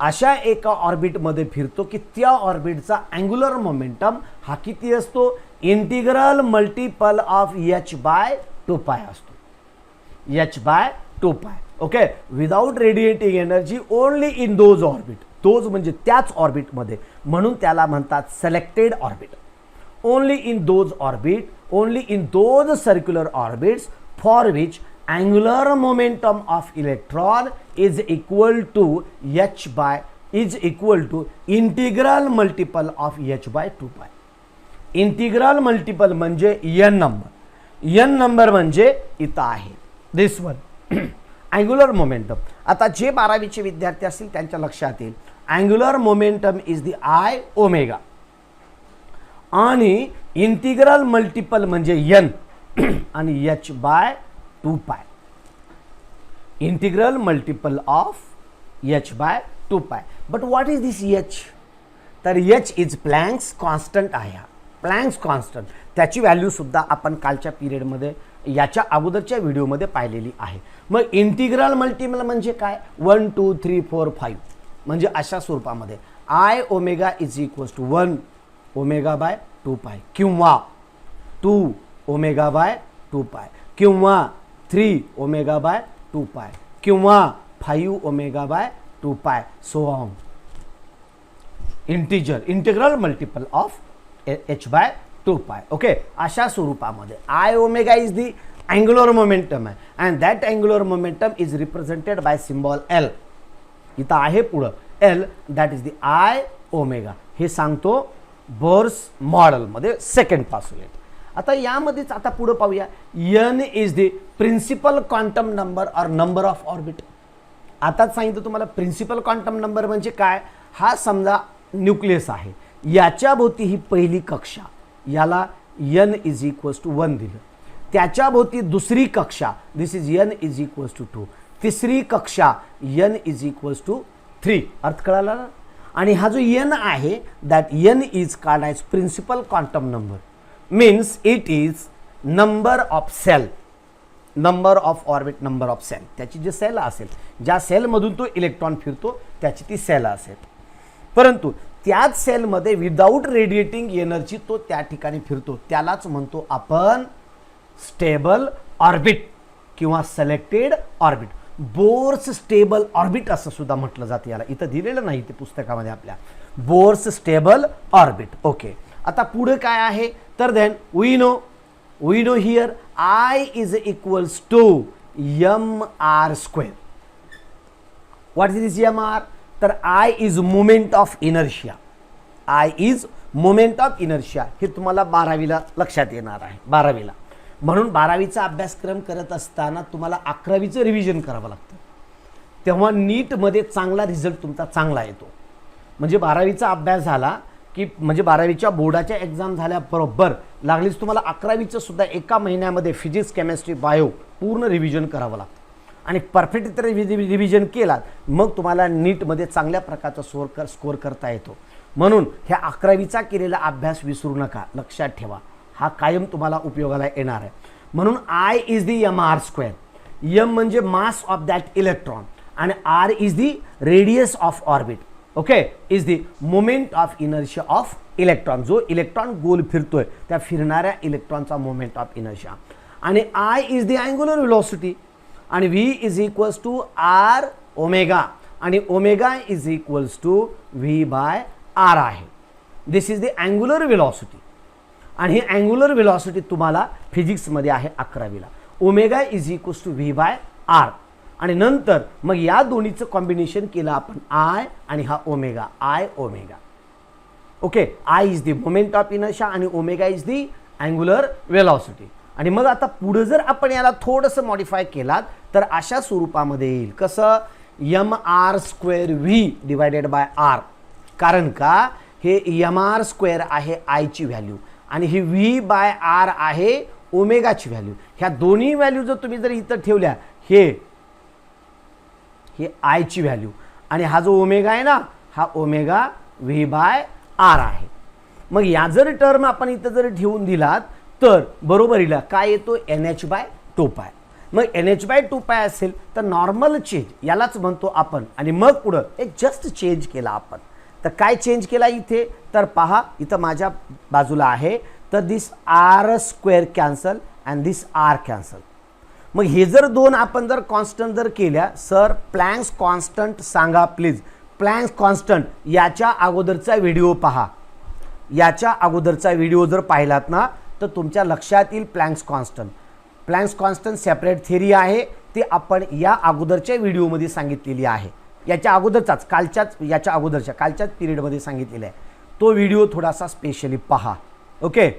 अशा एका ऑर्बिटमध्ये फिरतो की त्या ऑर्बिटचा अँग्युलर मोमेंटम हा किती असतो, integral multiple of h by 2 pi असतो. h by 2 pi. Okay, without radiating energy only in those orbit. Those म्हणजे त्याच ऑर्बिटमध्ये, म्हणून त्याला म्हणतात selected orbit. Only in those orbit, only in those circular orbits for which angular momentum of electron is equal to h by is equal to integral multiple of h by 2 pi. Integral multiple म्हणजे n number. n number म्हणजे इथं आहे दिस one angular momentum. आता जे 12वीचे विद्यार्थी असतील त्यांच्या लक्षात येईल, angular momentum is the i omega आणि इंटिग्रल मल्टिपल म्हणजे n आणि h by 2 pi. Integral multiple of h by 2 pi. But what is this h? तर h is Planck's constant आहे. Planck's constant त्याची व्हॅल्यू सुद्धा आपण कालच्या पिरियडमध्ये याच्या अगोदरच्या व्हिडिओमध्ये पाहिलेली आहे. मग इंटिग्रल मल्टिपल म्हणजे काय, 1 2 3 4 5 म्हणजे अशा स्वरूपामध्ये I omega is equals to 1 omega by 2 pi किंवा 2 ओमेगा बाय 2 पाय किंवा 3 ओमेगा बाय 2 पाय किंवा 5 omega by 2 pi so on. Integral multiple of h by 2 pi. Okay, अशा स्वरूपामध्ये I omega is the angular momentum आहे and that angular momentum is represented by symbol L. इथं आहे पुढं L, that is the I omega. हे सांगतो bourse मॉडेलमध्ये second postulate. आता यामध्येच आता पुढे पाहूया, n is the principal quantum number or number of orbit. आताच सांगितलं तुम्हाला प्रिन्सिपल क्वांटम नंबर म्हणजे काय, हा समजा न्यूक्लियस आहे, याच्या भोवती ही पहिली कक्षा, याला n इज इक्वल्स टू 1 दिलं. त्याच्या भोवती दुसरी कक्षा, this is n is equals to 2. तिसरी कक्षा n इज इक्वल्स टू 3. अर्थ कळाला ना. आणि हा जो n आहे that n is called as principal quantum number. Means it is number of cell. Number of orbit, number of shell, त्याची जी सेल असेल, ज्या सेलमधून तो इलेक्ट्रॉन फिरतो त्याची ती सेल असेल. परंतु त्याच सेलमध्ये विदाऊट रेडिएटिंग एनर्जी तो त्या ठिकाणी फिरतो, त्यालाच म्हणतो आपण स्टेबल ऑर्बिट किंवा selected orbit. Bohr's stable orbit असं सुद्धा म्हटलं जातं याला. इथं दिलेलं नाही ते पुस्तकामध्ये आपल्या, बोर्स स्टेबल ऑर्बिट. ओके, आता पुढे काय आहे तर then we know here I is equals to mr square. What is this mr? तर I is moment of inertia. I is moment of inertia. हे तुम्हाला 12वीला लक्षात येणार आहे, 12वीला. म्हणून 12वीचा अभ्यासक्रम करत असताना तुम्हाला 11वीचं रिव्हिजन करावं लागतं, तेव्हा नीटमध्ये चांगला रिझल्ट तुमचा चांगला येतो. म्हणजे 12वीचा अभ्यास झाला की म्हणजे 12वीच्या बोर्डाच्या एक्झाम झाल्याबरोबर लागलीच तुम्हाला 11वीचं सुद्धा एका महिन्यामध्ये फिजिक्स, केमिस्ट्री, बायो पूर्ण रिव्हिजन करावं लागतं. आणि परफेक्ट रिव्हिजन केलात मग तुम्हाला नीटमध्ये चांगल्या प्रकारचा स्कोअर करता येतो. म्हणून ह्या 11वीचा केलेला अभ्यास विसरू नका, लक्षात ठेवा, हा कायम तुम्हाला उपयोगाला येणार आहे. म्हणून I is the mr square. m म्हणजे मास ऑफ दॅट इलेक्ट्रॉन आणि r is the radius of orbit. Okay, is the moment of inertia of electron. जो इलेक्ट्रॉन गोल फिरतोय त्या फिरणाऱ्या इलेक्ट्रॉनचा मोमेंट ऑफ इनर्शिया. आणि I is the angular velocity आणि v is equals to r omega आणि omega is equals to v by r आहे. This is the angular velocity आणि ही अँग्युलर व्हेलॉसिटी तुम्हाला फिजिक्समध्ये आहे 11वीला. Omega is equals to v by r आणि नंतर मग या दोन्हीचं कॉम्बिनेशन केलं आपण I आणि हा omega, I omega. Okay, I is the moment of inertia आणि omega is the angular velocity. आणि मग आता पुढे जर आपण याला थोडंसं मॉडिफाय केलात तर अशा स्वरूपामध्ये येईल, कसं mr square v divided by r. कारण का हे mr स्क्वेअर आहे I ची व्हॅल्यू आणि ही v बाय r आहे ओमेगाची व्हॅल्यू. ह्या दोन्ही व्हॅल्यू जर तुम्ही जर इथं ठेवल्या, हे I ची व्हॅल्यू आणि हा जो ओमेगा आहे ना, हा ओमेगा v बाय r आहे. मग या जर टर्म आपण इथं जर ठेवून दिलात तर बरोबरीला काय येतो NH बाय 2π. मग NH बाय 2π असेल तर नॉर्मल चेंज यालाच म्हणतो आपण. आणि मग पुढं एक जस्ट चेंज केला आपण, तर काय चेंज केला इथे तर पहा, इथं माझ्या बाजूला आहे तर दिस r square cancel and this r cancel. मग हे जर दोन आपण जर कॉन्स्टंट जर केल्या, सर प्लँक्स कॉन्स्टंट सांगा प्लीज. प्लँक्स कॉन्स्टंट याच्या अगोदरचा व्हिडिओ पहा, याच्या अगोदरचा व्हिडिओ जर पाहिलात ना तर तुमच्या लक्षात येईल Planck's constant. Planck's constant separate theory आहे, ती आपण या अगोदरच्या व्हिडिओमध्ये सांगितलेली आहे. याच्या अगोदरचाच याच्या अगोदरच्या कालच्याच पिरियडमध्ये सांगितलेला आहे. तो व्हिडिओ थोडासा स्पेशली पहा. ओके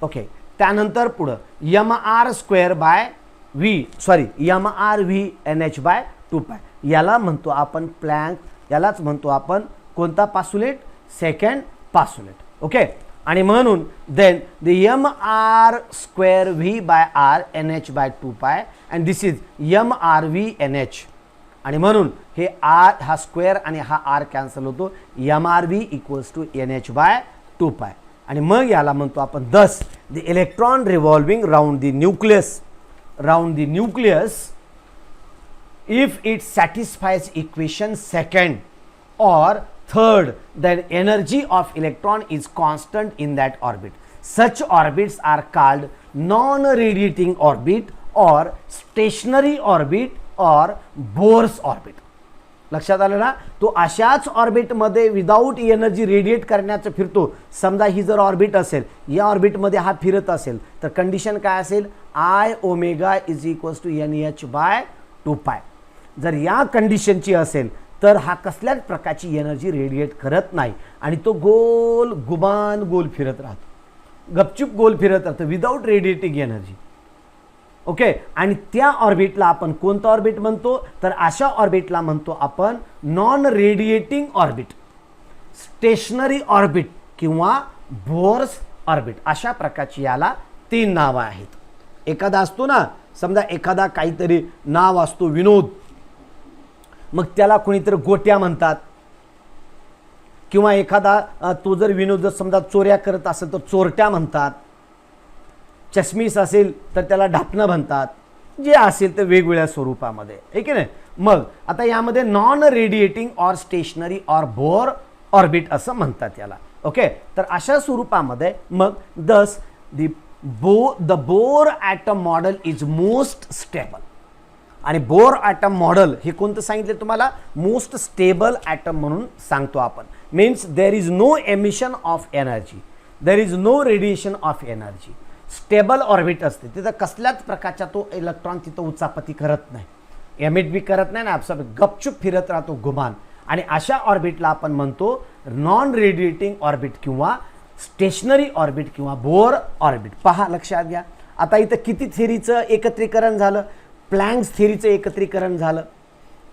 ओके, त्यानंतर पुढं mr square by mr v NH by 2π याला म्हणतो आपण प्लँक, यालाच म्हणतो आपण कोणता पासुलेट, सेकंड पासुलेट. ओके, आणि म्हणून then the mr square v by r NH by 2π and this is mr v NH. आणि म्हणून हे r हा स्क्वेअर आणि हा r कॅन्सल होतो, mr v equals to NH by 2π. आणि मग याला म्हणतो आपण thus the electron revolving round the nucleus if it satisfies equation second or third, then energy of electron is constant in that orbit. Such orbits are called non-radiating orbit or stationary orbit or Bohr's orbit. लक्षात आलं ना. तो अशाच ऑर्बिटमध्ये without energy radiate करण्याचं फिरतो. समजा ही जर ऑर्बिट असेल, या ऑर्बिटमध्ये हा फिरत असेल तर कंडिशन काय असेल, I omega is equals to NH by 2π. जर या कंडिशनची असेल तर हा कसल्याच प्रकारची एनर्जी रेडिएट करत नाही आणि तो गोल गुमान गोल फिरत राहतो, गपचूप गोल फिरत राहतो विदाऊट रेडिएटिंग एनर्जी. ओके, आणि त्या ऑर्बिटला आपण कोणतं ऑर्बिट म्हणतो तर अशा ऑर्बिटला म्हणतो आपण non radiating orbit, stationery orbit किंवा बोर्स ऑर्बिट. अशा प्रकारची याला 3 नावं आहेत. एखादा असतो ना, समजा एखादा काहीतरी नाव असतो विनोद, मग त्याला कोणीतरी गोट्या म्हणतात, किंवा एखादा तो जर विनोद जर समजा चोऱ्या करत असेल तर चोरट्या म्हणतात, चष्मीस असेल तर त्याला ढापणं म्हणतात, जे असेल ते वेगवेगळ्या स्वरूपामध्ये, आहे की नाही. मग आता यामध्ये non radiating or stationary or Bohr orbit असं म्हणतात याला. ओके, तर अशा स्वरूपामध्ये मग thus the Bohr atom model is most stable. आणि बोर ॲटम मॉडेल हे कोणतं सांगितलं तुम्हाला, मोस्ट स्टेबल ॲटम म्हणून सांगतो आपण. Means there is no emission of energy, there is no radiation of energy. Stable orbit असते, तिथं कसल्याच प्रकारचा तो इलेक्ट्रॉन तिथं उचापती करत नाही, एमिट बी करत नाही ना, आपलं गपचूप फिरत राहतो गुमान. आणि अशा ऑर्बिटला आपण म्हणतो नॉन रेडिएटिंग ऑर्बिट किंवा स्टेशनरी ऑर्बिट किंवा बोर ऑर्बिट. पहा, लक्षात घ्या. आता इथं किती थेरीचं एकत्रीकरण झालं, प्लँक्स थेरीचं एकत्रीकरण झालं,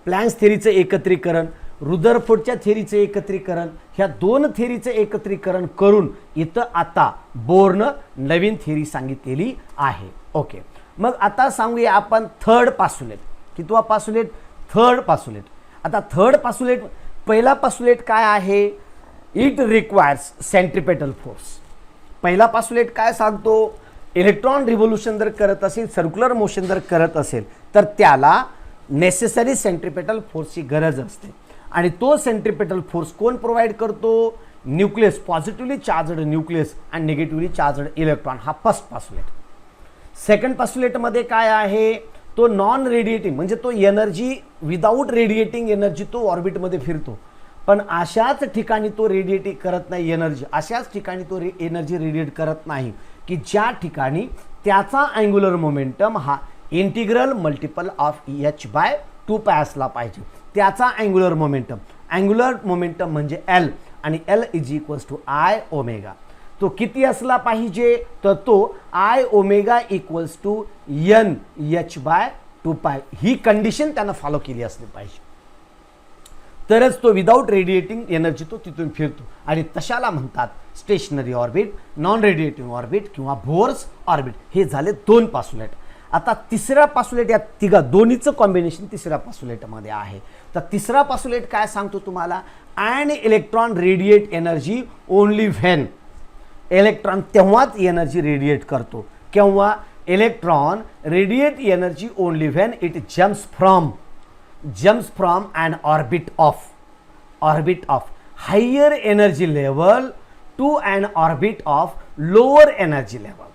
प्लँक्स थेरीचं एकत्रीकरण, रुदरफोर्डच्या थेरीचं एकत्रीकरण, ह्या दोन थेरीचं एकत्रीकरण करून इथं आता बोरनं नवीन थेरी सांगितलेली आहे. ओके, मग आता सांगूया आपण थर्ड पासुलेट. कितवा पासुलेट, थर्ड पासुलेट. आता थर्ड पासुलेट, पहिला पासुलेट काय आहे, इट रिक्वायर्स सेंट्रिपेटल फोर्स. पहिला पासुलेट काय सांगतो, इलेक्ट्रॉन रिव्होल्यूशन जर करत असेल, सर्क्युलर मोशन जर करत असेल तर त्याला नेसेसरी सेंट्रिपेटल फोर्सची गरज असते. आणि तो सेंट्रिपेटल फोर्स कोण प्रोव्हाइड करतो, न्यूक्लियस, पॉझिटिव्हली चार्जड न्यूक्लियस आणि निगेटिव्हली चार्जड इलेक्ट्रॉन. हा फर्स्ट पासुलेट. सेकंड पासुलेटमध्ये काय आहे, तो नॉन रेडिएटिंग, म्हणजे तो एनर्जी विदाऊट रेडिएटिंग एनर्जी तो ऑर्बिटमध्ये फिरतो, पण अशाच ठिकाणी तो रेडिएट करत नाही एनर्जी, अशाच ठिकाणी तो एनर्जी रेडिएट करत नाही की ज्या ठिकाणी त्याचा अँग्युलर मोमेंटम हा इंटिग्रल मल्टिपल ऑफ h/2π असला पाहिजे. त्याचा अँग्युलर मोमेंटम म्हणजे L, आणि L is equals to I omega. तो किती असला पाहिजे, तर तो I omega equals to NH/2π. ही कंडिशन त्यानं फॉलो केली असली पाहिजे, तरच तो विदाऊट रेडिएटिंग एनर्जी तो तिथून फिरतो. आणि तशाला म्हणतात stationery orbit, non radiating orbit किंवा बोर्स ऑर्बिट. हे झाले दोन पासुलेट. आता तिसरा पासुलेट, या तिघा दोन्हीचं कॉम्बिनेशन तिसऱ्या पासुलेटमध्ये आहे. तर तिसरा पासुलेट काय सांगतो तुम्हाला, and electron radiate energy only when. Electron तेव्हाच एनर्जी रेडिएट करतो, केव्हा, electron radiate energy only when it jumps from an orbit of higher energy level to an orbit of lower energy level.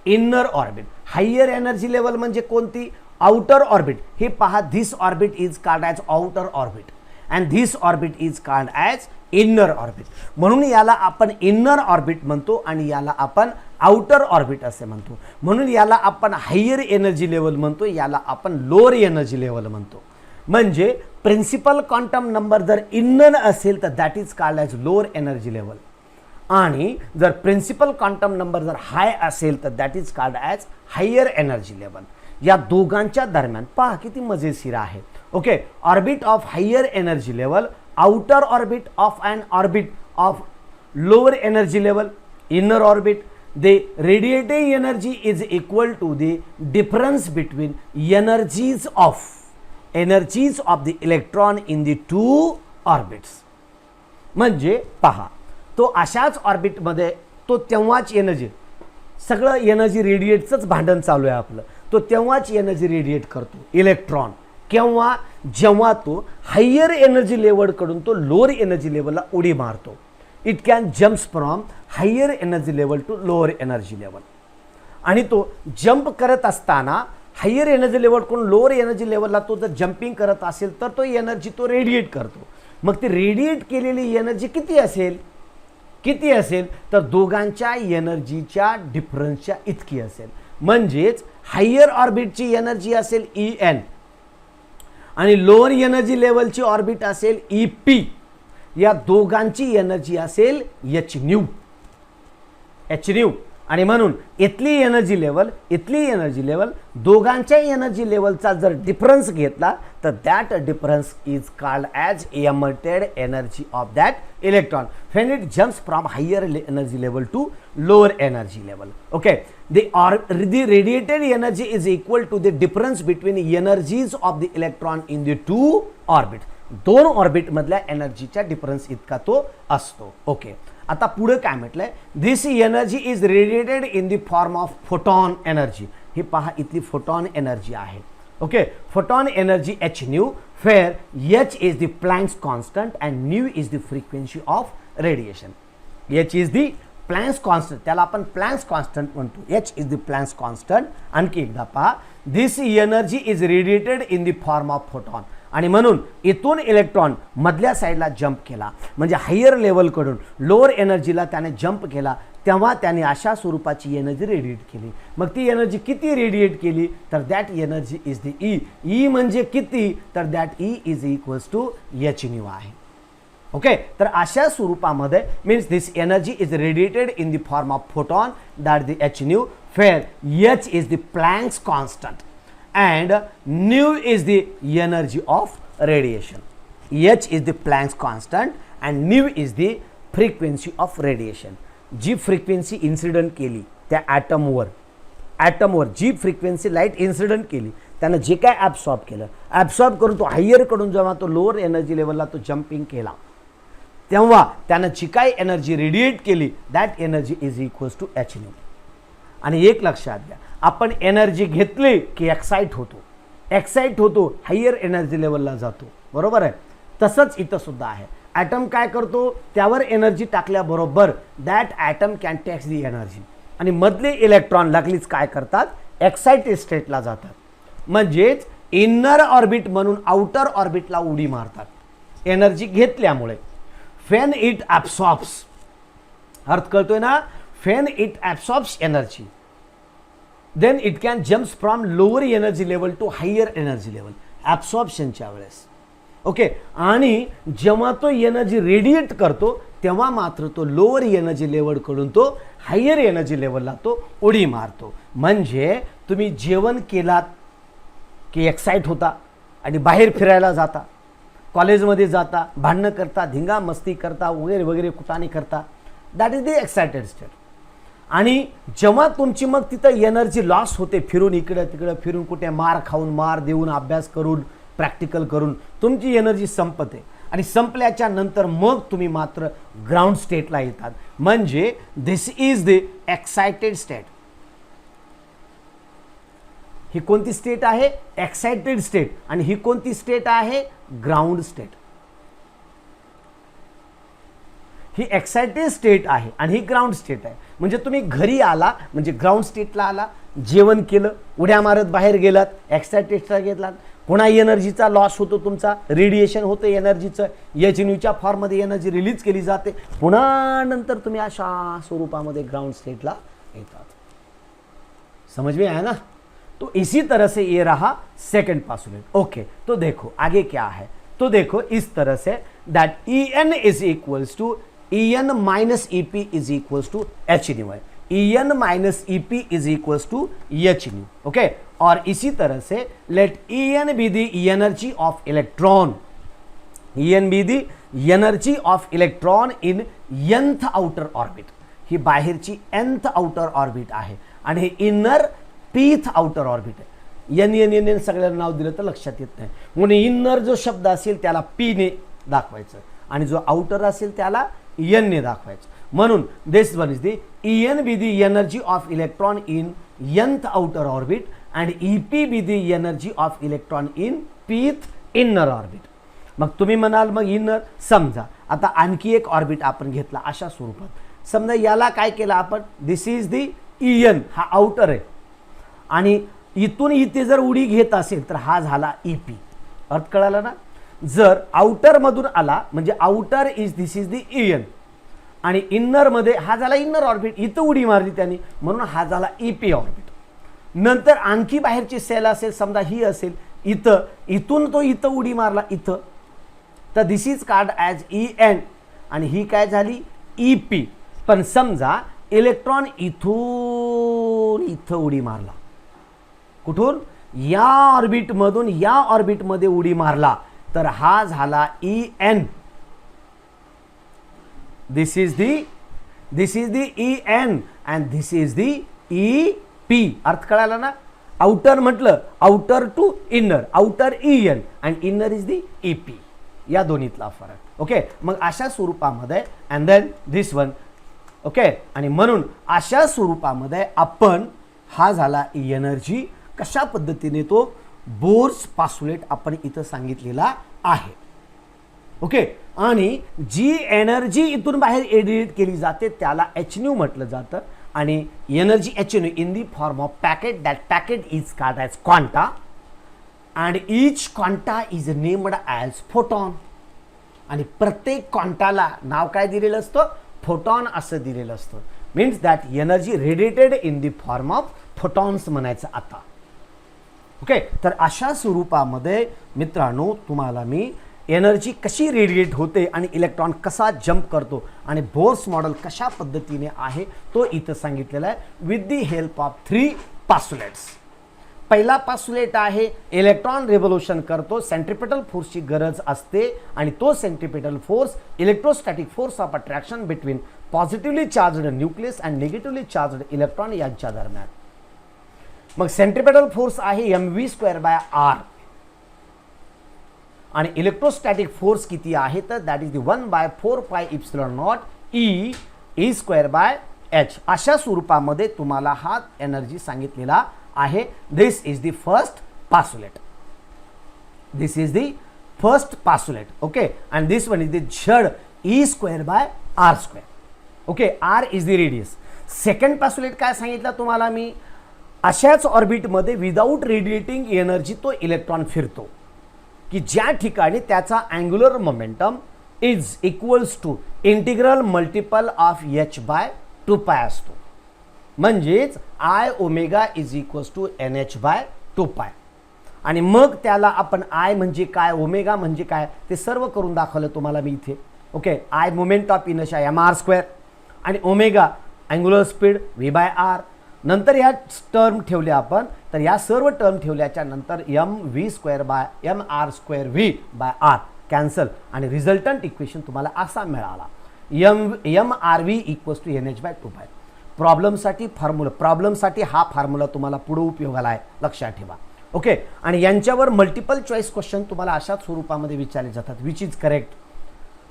Inner orbit, higher energy level म्हणजे कोणती, outer orbit. हे पहा, this orbit is called as outer orbit and this orbit is called as inner orbit. म्हणून याला आपण inner orbit म्हणतो आणि याला आपण आउटर ऑर्बिट असे म्हणतो. म्हणून याला आपण हायर एनर्जी लेवल म्हणतो, याला आपण लोअर एनर्जी लेवल म्हणतो. म्हणजे प्रिन्सिपल क्वांटम नंबर जर इनर असेल तर that is called as lower energy level, आणि जर प्रिन्सिपल क्वांटम नंबर जर हाय असेल तर that is called as higher energy level. या दोघांच्या दरम्यान पहा किती मजेशीर आहे. Okay, orbit of higher energy level, outer orbit of an orbit of lower energy level, inner orbit. The radiating energy is equal to the difference between energies of the electron in the two orbits. म्हणजे पहा, तो अशाच ऑर्बिटमध्ये तो तेव्हाच energy, सगळं energy रेडिएटचंच भांडण चालू आहे आपलं, तो तेव्हाच एनर्जी रेडिएट करतो इलेक्ट्रॉन. केव्हा, जेव्हा तो हायर एनर्जी लेवलकडून तो लोअर एनर्जी लेवलला उडी मारतो. It can jumps from higher energy level to lower energy level. आणि तो जंप करत असताना हायर एनर्जी लेवलकडून लोअर एनर्जी लेवलला तो जर जंपिंग करत असेल तर तो एनर्जी तो रेडिएट करतो. मग ती रेडिएट केलेली एनर्जी किती असेल तर दोघांच्या एनर्जीच्या डिफरन्सच्या इतकी असेल. म्हणजेच हायर ऑर्बिटची एनर्जी असेल En आणि लोअर एनर्जी लेवलची ऑर्बिट असेल EP. या दोघांची एनर्जी असेल h न्यू. आणि म्हणून इथली एनर्जी लेवल दोघांच्या एनर्जी लेवलचा जर डिफरन्स घेतला तर that difference is called as emitted energy of that electron when it jumps from higher energy level to lower energy level. Okay, the radiated energy is equal to the difference between energies of the electron in the two orbits. दोन orbit मधल्या एनर्जीच्या difference इतका तो असतो. Okay, आता पुढे काय म्हटलंय, this energy is radiated in the form of photon energy. हे पहा इथली फोटॉन एनर्जी आहे. ओके, photon energy h nu, where h is the Planck's constant and nu is the frequency of radiation. h is the Planck's constant, त्याला आपण Planck's constant म्हणतो. h is the Planck's constant. आणखी एकदा पहा, this energy is radiated in the form of photon. आणि म्हणून इथून electron मधल्या साईडला जंप केला, म्हणजे हायर लेवलकडून लोअर एनर्जीला त्याने जंप केला, तेव्हा त्याने अशा स्वरूपाची एनर्जी रेडिएट केली. मग ती एनर्जी किती रेडिएट केली, तर that energy is the E. E म्हणजे किती, तर that E is equals to H nu आहे. ओके, तर अशा स्वरूपामध्ये means this energy is radiated in the form of photon, that the H nu, where H is the Planck's constant and nu is the energy of radiation. h is the Planck's constant and nu is the frequency of radiation. जी frequency incident केली त्या ॲटमवर जी frequency light incident केली, त्यानं जे काय absorb करून तो हायरकडून जेव्हा तो लोअर एनर्जी लेवलला तो जम्पिंग केला, तेव्हा त्यानं जी काय एनर्जी रेडिएट केली, that energy is equals to H nu. आणि एक लक्षात घ्या, आपण एनर्जी घेतली की एक्साइट होतो, हायर एनर्जी लेवलला जातो, बरोबर आहे. तसंच इथं सुद्धा आहे. ॲटम काय करतो, त्यावर एनर्जी टाकल्याबरोबर that atom can takes the energy, आणि मधले इलेक्ट्रॉन लागलीच काय करतात, एक्साइटेड स्टेटला जातात, म्हणजेच इनर ऑर्बिट म्हणून आउटर ऑर्बिटला उडी मारतात एनर्जी घेतल्यामुळे. व्हेन इट ॲब्सॉर्ब्स, अर्थ कळतोय ना, when it absorbs energy, then it can jumps from lower energy level to higher energy level ॲब्सॉर्प्शनच्या वेळेस. ओके, आणि जेव्हा तो एनर्जी रेडिएट करतो तेव्हा मात्र तो लोअर एनर्जी लेवलकडून तो हायर एनर्जी लेवलला तो उडी मारतो. म्हणजे तुम्ही जेवण केलात की एक्साइट होता आणि बाहेर फिरायला जाता, कॉलेजमध्ये जाता, भांडणं करता, धिंगा मस्ती करता, वगैरे वगैरे कुटाणी करता, that is the excited state. आणि जेव्हा तुमची मग तिथं एनर्जी लॉस होते, फिरून इकडं तिकडं फिरून, कुठे मार खाऊन, मार देऊन, अभ्यास करून, प्रॅक्टिकल करून तुमची एनर्जी संपते, आणि संपल्याच्या नंतर मग तुम्ही मात्र ग्राउंड स्टेटला येतात. म्हणजे दिस इज द एक्साइटेड स्टेट. ही कोणती स्टेट आहे, एक्साइटेड स्टेट. आणि ही कोणती स्टेट आहे, ग्राउंड स्टेट. ही एक्साइटेड स्टेट आहे आणि ही ग्राउंड स्टेट आहे. म्हणजे तुम्ही घरी आला म्हणजे ग्राउंड स्टेटला आला, जेवण केलं, उड्या मारत बाहेर गेलात, एक्साइटेड स्टेट घेतलात, पुन्हा एनर्जीचा लॉस होतो, तुमचा रेडिएशन होतं एनर्जीचं, एच न्यूच्या फॉर्ममध्ये एनर्जी रिलीज केली जाते, पुन्हा नंतर तुम्ही अशा स्वरूपामध्ये ग्राउंड स्टेटला येतात. समझ में आया ना. तो इसी तरह से ये रहा सेकंड पासुलेट. ओके, तो देखो आगे क्या है, तो देखो इस तरह से that En is equals to En minus EP is equals to H nu है. En minus EP is equals to H nu. Okay, और इसी तरह से let En be the energy of electron, En be the energy of electron in nth outer orbit. ही बाहेरची nth outer orbit आहे आणि हे इनर pth आउटर ऑर्बिट आहे. एन सगळ्यांना नाव दिलं तर लक्षात येत नाही, म्हणून इनर जो शब्द असेल त्याला p ने दाखवायचं आणि जो आउटर असेल त्याला n ने दाखवायचं. म्हणून this one is the En be the energy of electron in nth outer orbit and EP be the energy of electron in pth inner orbit. मग तुम्ही म्हणाल मग इनर, समजा आता आणखी एक ऑर्बिट आपण घेतला अशा स्वरूपात. समजा याला काय केलं आपण, दिस इज द En, हा आउटर आहे, आणि इथून इथे जर उडी घेत असेल तर हा झाला EP. अर्थ कळाला ना. जर आउटर मधून आला म्हणजे outer is this is the En, आणि इन्नर मध्ये हा झाला इन्नर ऑर्बिट, इथं उडी मारली त्याने म्हणून हा झाला EP ऑर्बिट. नंतर आणखी बाहेरची सेल असेल, समजा ही असेल इथं, इथून तो इथं उडी मारला इथं, तर दिस इज कार्ड ॲज En आणि ही काय झाली EP. पण समजा इलेक्ट्रॉन इथून इथं उडी मारला, कुठून, या ऑर्बिट मधून या ऑर्बिट मध्ये उडी मारला, तर हा झाला En. This is the En and this is the EP. अर्थ कळाला ना. आउटर म्हटलं, outer to inner, outer En and inner is the EP. या दोन्हीतला फरक. ओके, मग अशा स्वरूपामध्ये and then this one. Okay, आणि म्हणून अशा स्वरूपामध्ये आपण हा झाला एनर्जी. कशा पद्धतीने तो बोर्स पासुलेट आपण इथं सांगितलेला आहे. ओके. आणि जी एनर्जी इथून बाहेर रेडिएट केली जाते त्याला एचन्यू म्हटलं जातं. आणि energy h nu in the form of packet. That packet is called as quanta and each quanta is named as photon. आणि प्रत्येक क्वांटाला नाव काय दिलेलं असतं? फोटॉन असं दिलेलं असतं. Means that energy radiated in the form of photons म्हणायचं आता. ओके. तर अशा स्वरूपामध्ये मित्रांनो तुम्हाला मी एनर्जी कशी रेडिएट होते आणि इलेक्ट्रॉन कसा जंप करतो आणि बोर्स मॉडेल कशा पद्धतीने आहे तो इथं सांगितलेला आहे विथ दी हेल्प ऑफ 3 पासुलेट्स. पहिला पासुलेट आहे इलेक्ट्रॉन रिव्होल्यूशन करतो, सेंट्रिपेटल फोर्सची गरज असते आणि तो centripetal force electrostatic force of attraction between positively charged nucleus and negatively charged electron यांच्या दरम्यान. मग सेंट्रिपेटल फोर्स आहे mv²/r आणि इलेक्ट्रोस्टॅटिक फोर्स किती आहे तर दॅट इज दी 1/4πε0 E² अशा स्वरूपामध्ये तुम्हाला हा एनर्जी सांगितलेला आहे. This is the first postulate. This is the first postulate. Okay. And this one is the Z E²/r². Okay. r is the radius. Second postulate काय सांगितलं तुम्हाला मी? अशाच ऑर्बिटमध्ये विदाऊट रेडिएटिंग एनर्जी तो इलेक्ट्रॉन फिरतो की ज्या ठिकाणी त्याचा angular momentum is equals to integral multiple of h/2π असतो. म्हणजेच I omega is equals to NH/2π. आणि मग त्याला आपण I म्हणजे काय, ओमेगा म्हणजे काय ते सर्व करून दाखवलं तुम्हाला मी इथे. Okay. I moment of inertia mr² आणि ओमेगा अँग्युलर स्पीड v/r. नंतर या टर्म ठेवल्या आपण तर या सर्व टर्म ठेवल्याच्या नंतर mv²/mr²v/r कॅन्सल आणि रिझल्टंट इक्वेशन तुम्हाला असा मिळाला mrv equals to NH/2π. प्रॉब्लेमसाठी formula, प्रॉब्लेमसाठी हा फॉर्म्युला तुम्हाला पुढे उपयोगाला आहे, लक्षात ठेवा. ओके. आणि यांच्यावर मल्टिपल चॉईस क्वेश्चन तुम्हाला अशाच स्वरूपामध्ये विचारले जातात. Which is correct,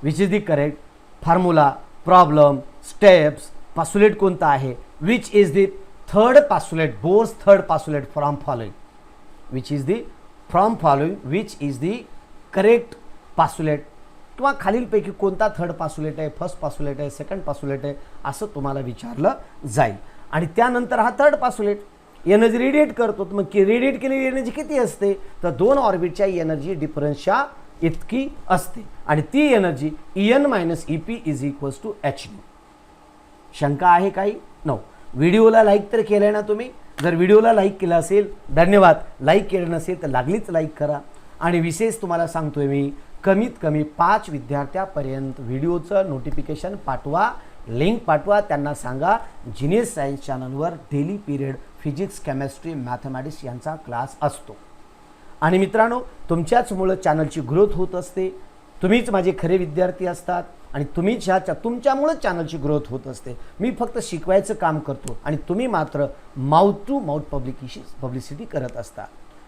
which is the correct formula, problem, steps, postulate कोणता आहे, which is the third postulate, Bohr's third postulate from following, which is the from following which is the correct postulate, किंवा खालीलपैकी कोणता third postulate आहे, first postulate आहे, second postulate आहे असं तुम्हाला विचारलं जाईल. आणि त्यानंतर हा थर्ड पासुलेट एनर्जी रेडिएट करतो. मग रेडिएट केलेली एनर्जी किती असते तर 2 ऑर्बिटच्या एनर्जी डिफरन्सच्या इतकी असते आणि ती energy En - Ep is equals to h. शंका आहे काही? नो. व्हिडिओला लाईक तर केलं ना तुम्ही? जर व्हिडिओला लाईक केलं असेल धन्यवाद. लाईक केलं नसेल तर लागलीच लाईक करा. आणि विशेष तुम्हाला सांगतोय मी कमीत कमी 5 विद्यार्थ्यापर्यंत व्हिडिओचं नोटिफिकेशन पाठवा, लिंक पाठवा. त्यांना सांगा जिनियस सायन्स चॅनलवर daily period physics, chemistry, mathematics यांचा क्लास असतो. आणि मित्रांनो तुमच्याचमुळं चॅनलची ग्रोथ होत असते. तुम्हीच माझे खरे विद्यार्थी असतात आणि तुम्हीच तुमच्यामुळं चॅनलची ग्रोथ होत असते. मी फक्त शिकवायचं काम करतो आणि तुम्ही मात्र माउथ टू माउथ पब्लिसिटी करत असता.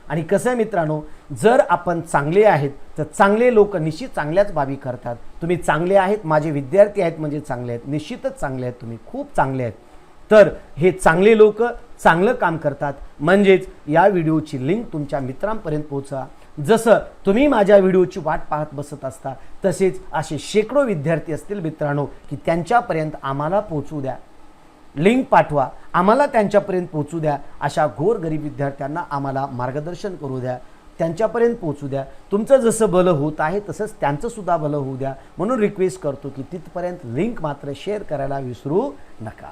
आणि कसं आहे मित्रांनो, जर आपण चांगले आहेत तर चांगले लोक निश्चित चांगल्याच बाबी करतात. तुम्ही चांगले आहेत, माझे विद्यार्थी आहेत म्हणजे चांगले आहेत, निश्चितच चांगले आहेत, तुम्ही खूप चांगले आहेत. तर हे चांगले लोक चांगलं काम करतात. म्हणजेच या व्हिडिओची लिंक तुमच्या मित्रांपर्यंत पोहोचा. जसं तुम्ही माझ्या व्हिडिओची वाट पाहत बसत असता तसेच असे शेकडो विद्यार्थी असतील मित्रांनो की त्यांच्यापर्यंत आम्हाला पोहोचू द्या. लिंक पाठवा, आम्हाला त्यांच्यापर्यंत पोहोचू द्या. अशा गोरगरीब विद्यार्थ्यांना आम्हाला मार्गदर्शन करू द्या, त्यांच्यापर्यंत पोहोचू द्या. तुमचं जसं भलं होत आहे तसंच त्यांचंसुद्धा भलं होऊ द्या. म्हणून रिक्वेस्ट करतो की तिथपर्यंत लिंक मात्र शेअर करायला विसरू नका.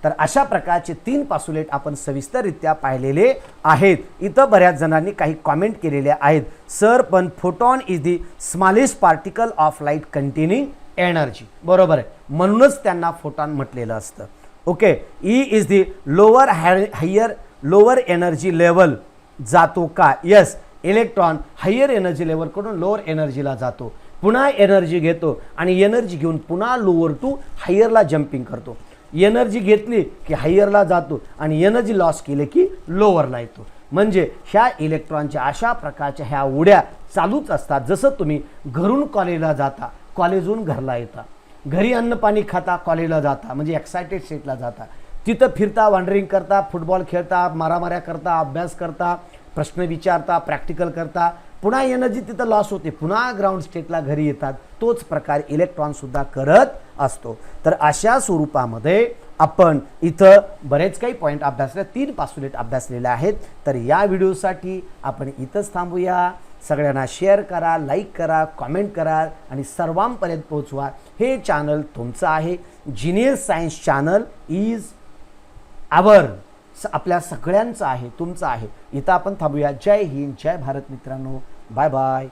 तर अशा प्रकारचे 3 पासुलेट आपण सविस्तररित्या पाहिलेले आहेत. इथं बऱ्याच जणांनी काही कॉमेंट केलेले आहेत. सर पण photon is the smallest particle of light containing energy. बरोबर आहे, म्हणूनच त्यांना फोटॉन म्हटलेलं असतं. Okay. E is the lower energy level जातो का? यस. इलेक्ट्रॉन हायर एनर्जी लेवलकडून लोअर एनर्जीला जातो, पुन्हा एनर्जी घेतो आणि एनर्जी घेऊन पुन्हा लोअर टू हायरला जम्पिंग करतो. एनर्जी घेतली की हायरला जातो आणि एनर्जी लॉस केले की लोअरला येतो. म्हणजे ह्या इलेक्ट्रॉनच्या अशा प्रकारच्या ह्या उड्या चालूच असतात. जसं तुम्ही घरून कॉलेजला जाता, कॉलेजहून घरला येता, घरी अन्न पाणी खाता, कॉलेजला जाता म्हणजे एक्सायटेड स्टेटला जाता. तिथं फिरता, वॉन्डरिंग करता, फुटबॉल खेळता, मारामाऱ्या करता, अभ्यास करता, प्रश्न विचारता, प्रॅक्टिकल करता, पुन्हा एनर्जी तिथं लॉस होते, पुन्हा ग्राउंड स्टेटला घरी येतात. तोच प्रकार इलेक्ट्रॉनसुद्धा करत असतो. तर अशा स्वरूपामध्ये आपण इथं बरेच काही पॉईंट अभ्यासले, 3 पासुलेट अभ्यासलेले आहेत. तर या व्हिडिओसाठी आपण इथंच थांबूया. सगळ्यांना शेअर करा, लाईक करा, कॉमेंट करा आणि सर्वांपर्यंत पोहोचवा. हे चॅनल तुमचं आहे. जीनियस सायन्स चॅनल इज आवर, आपल्या सगळ्यांचं आहे, तुमचं आहे. इथं आपण थांबूया. जय हिंद, जय भारत मित्रांनो. Bye bye.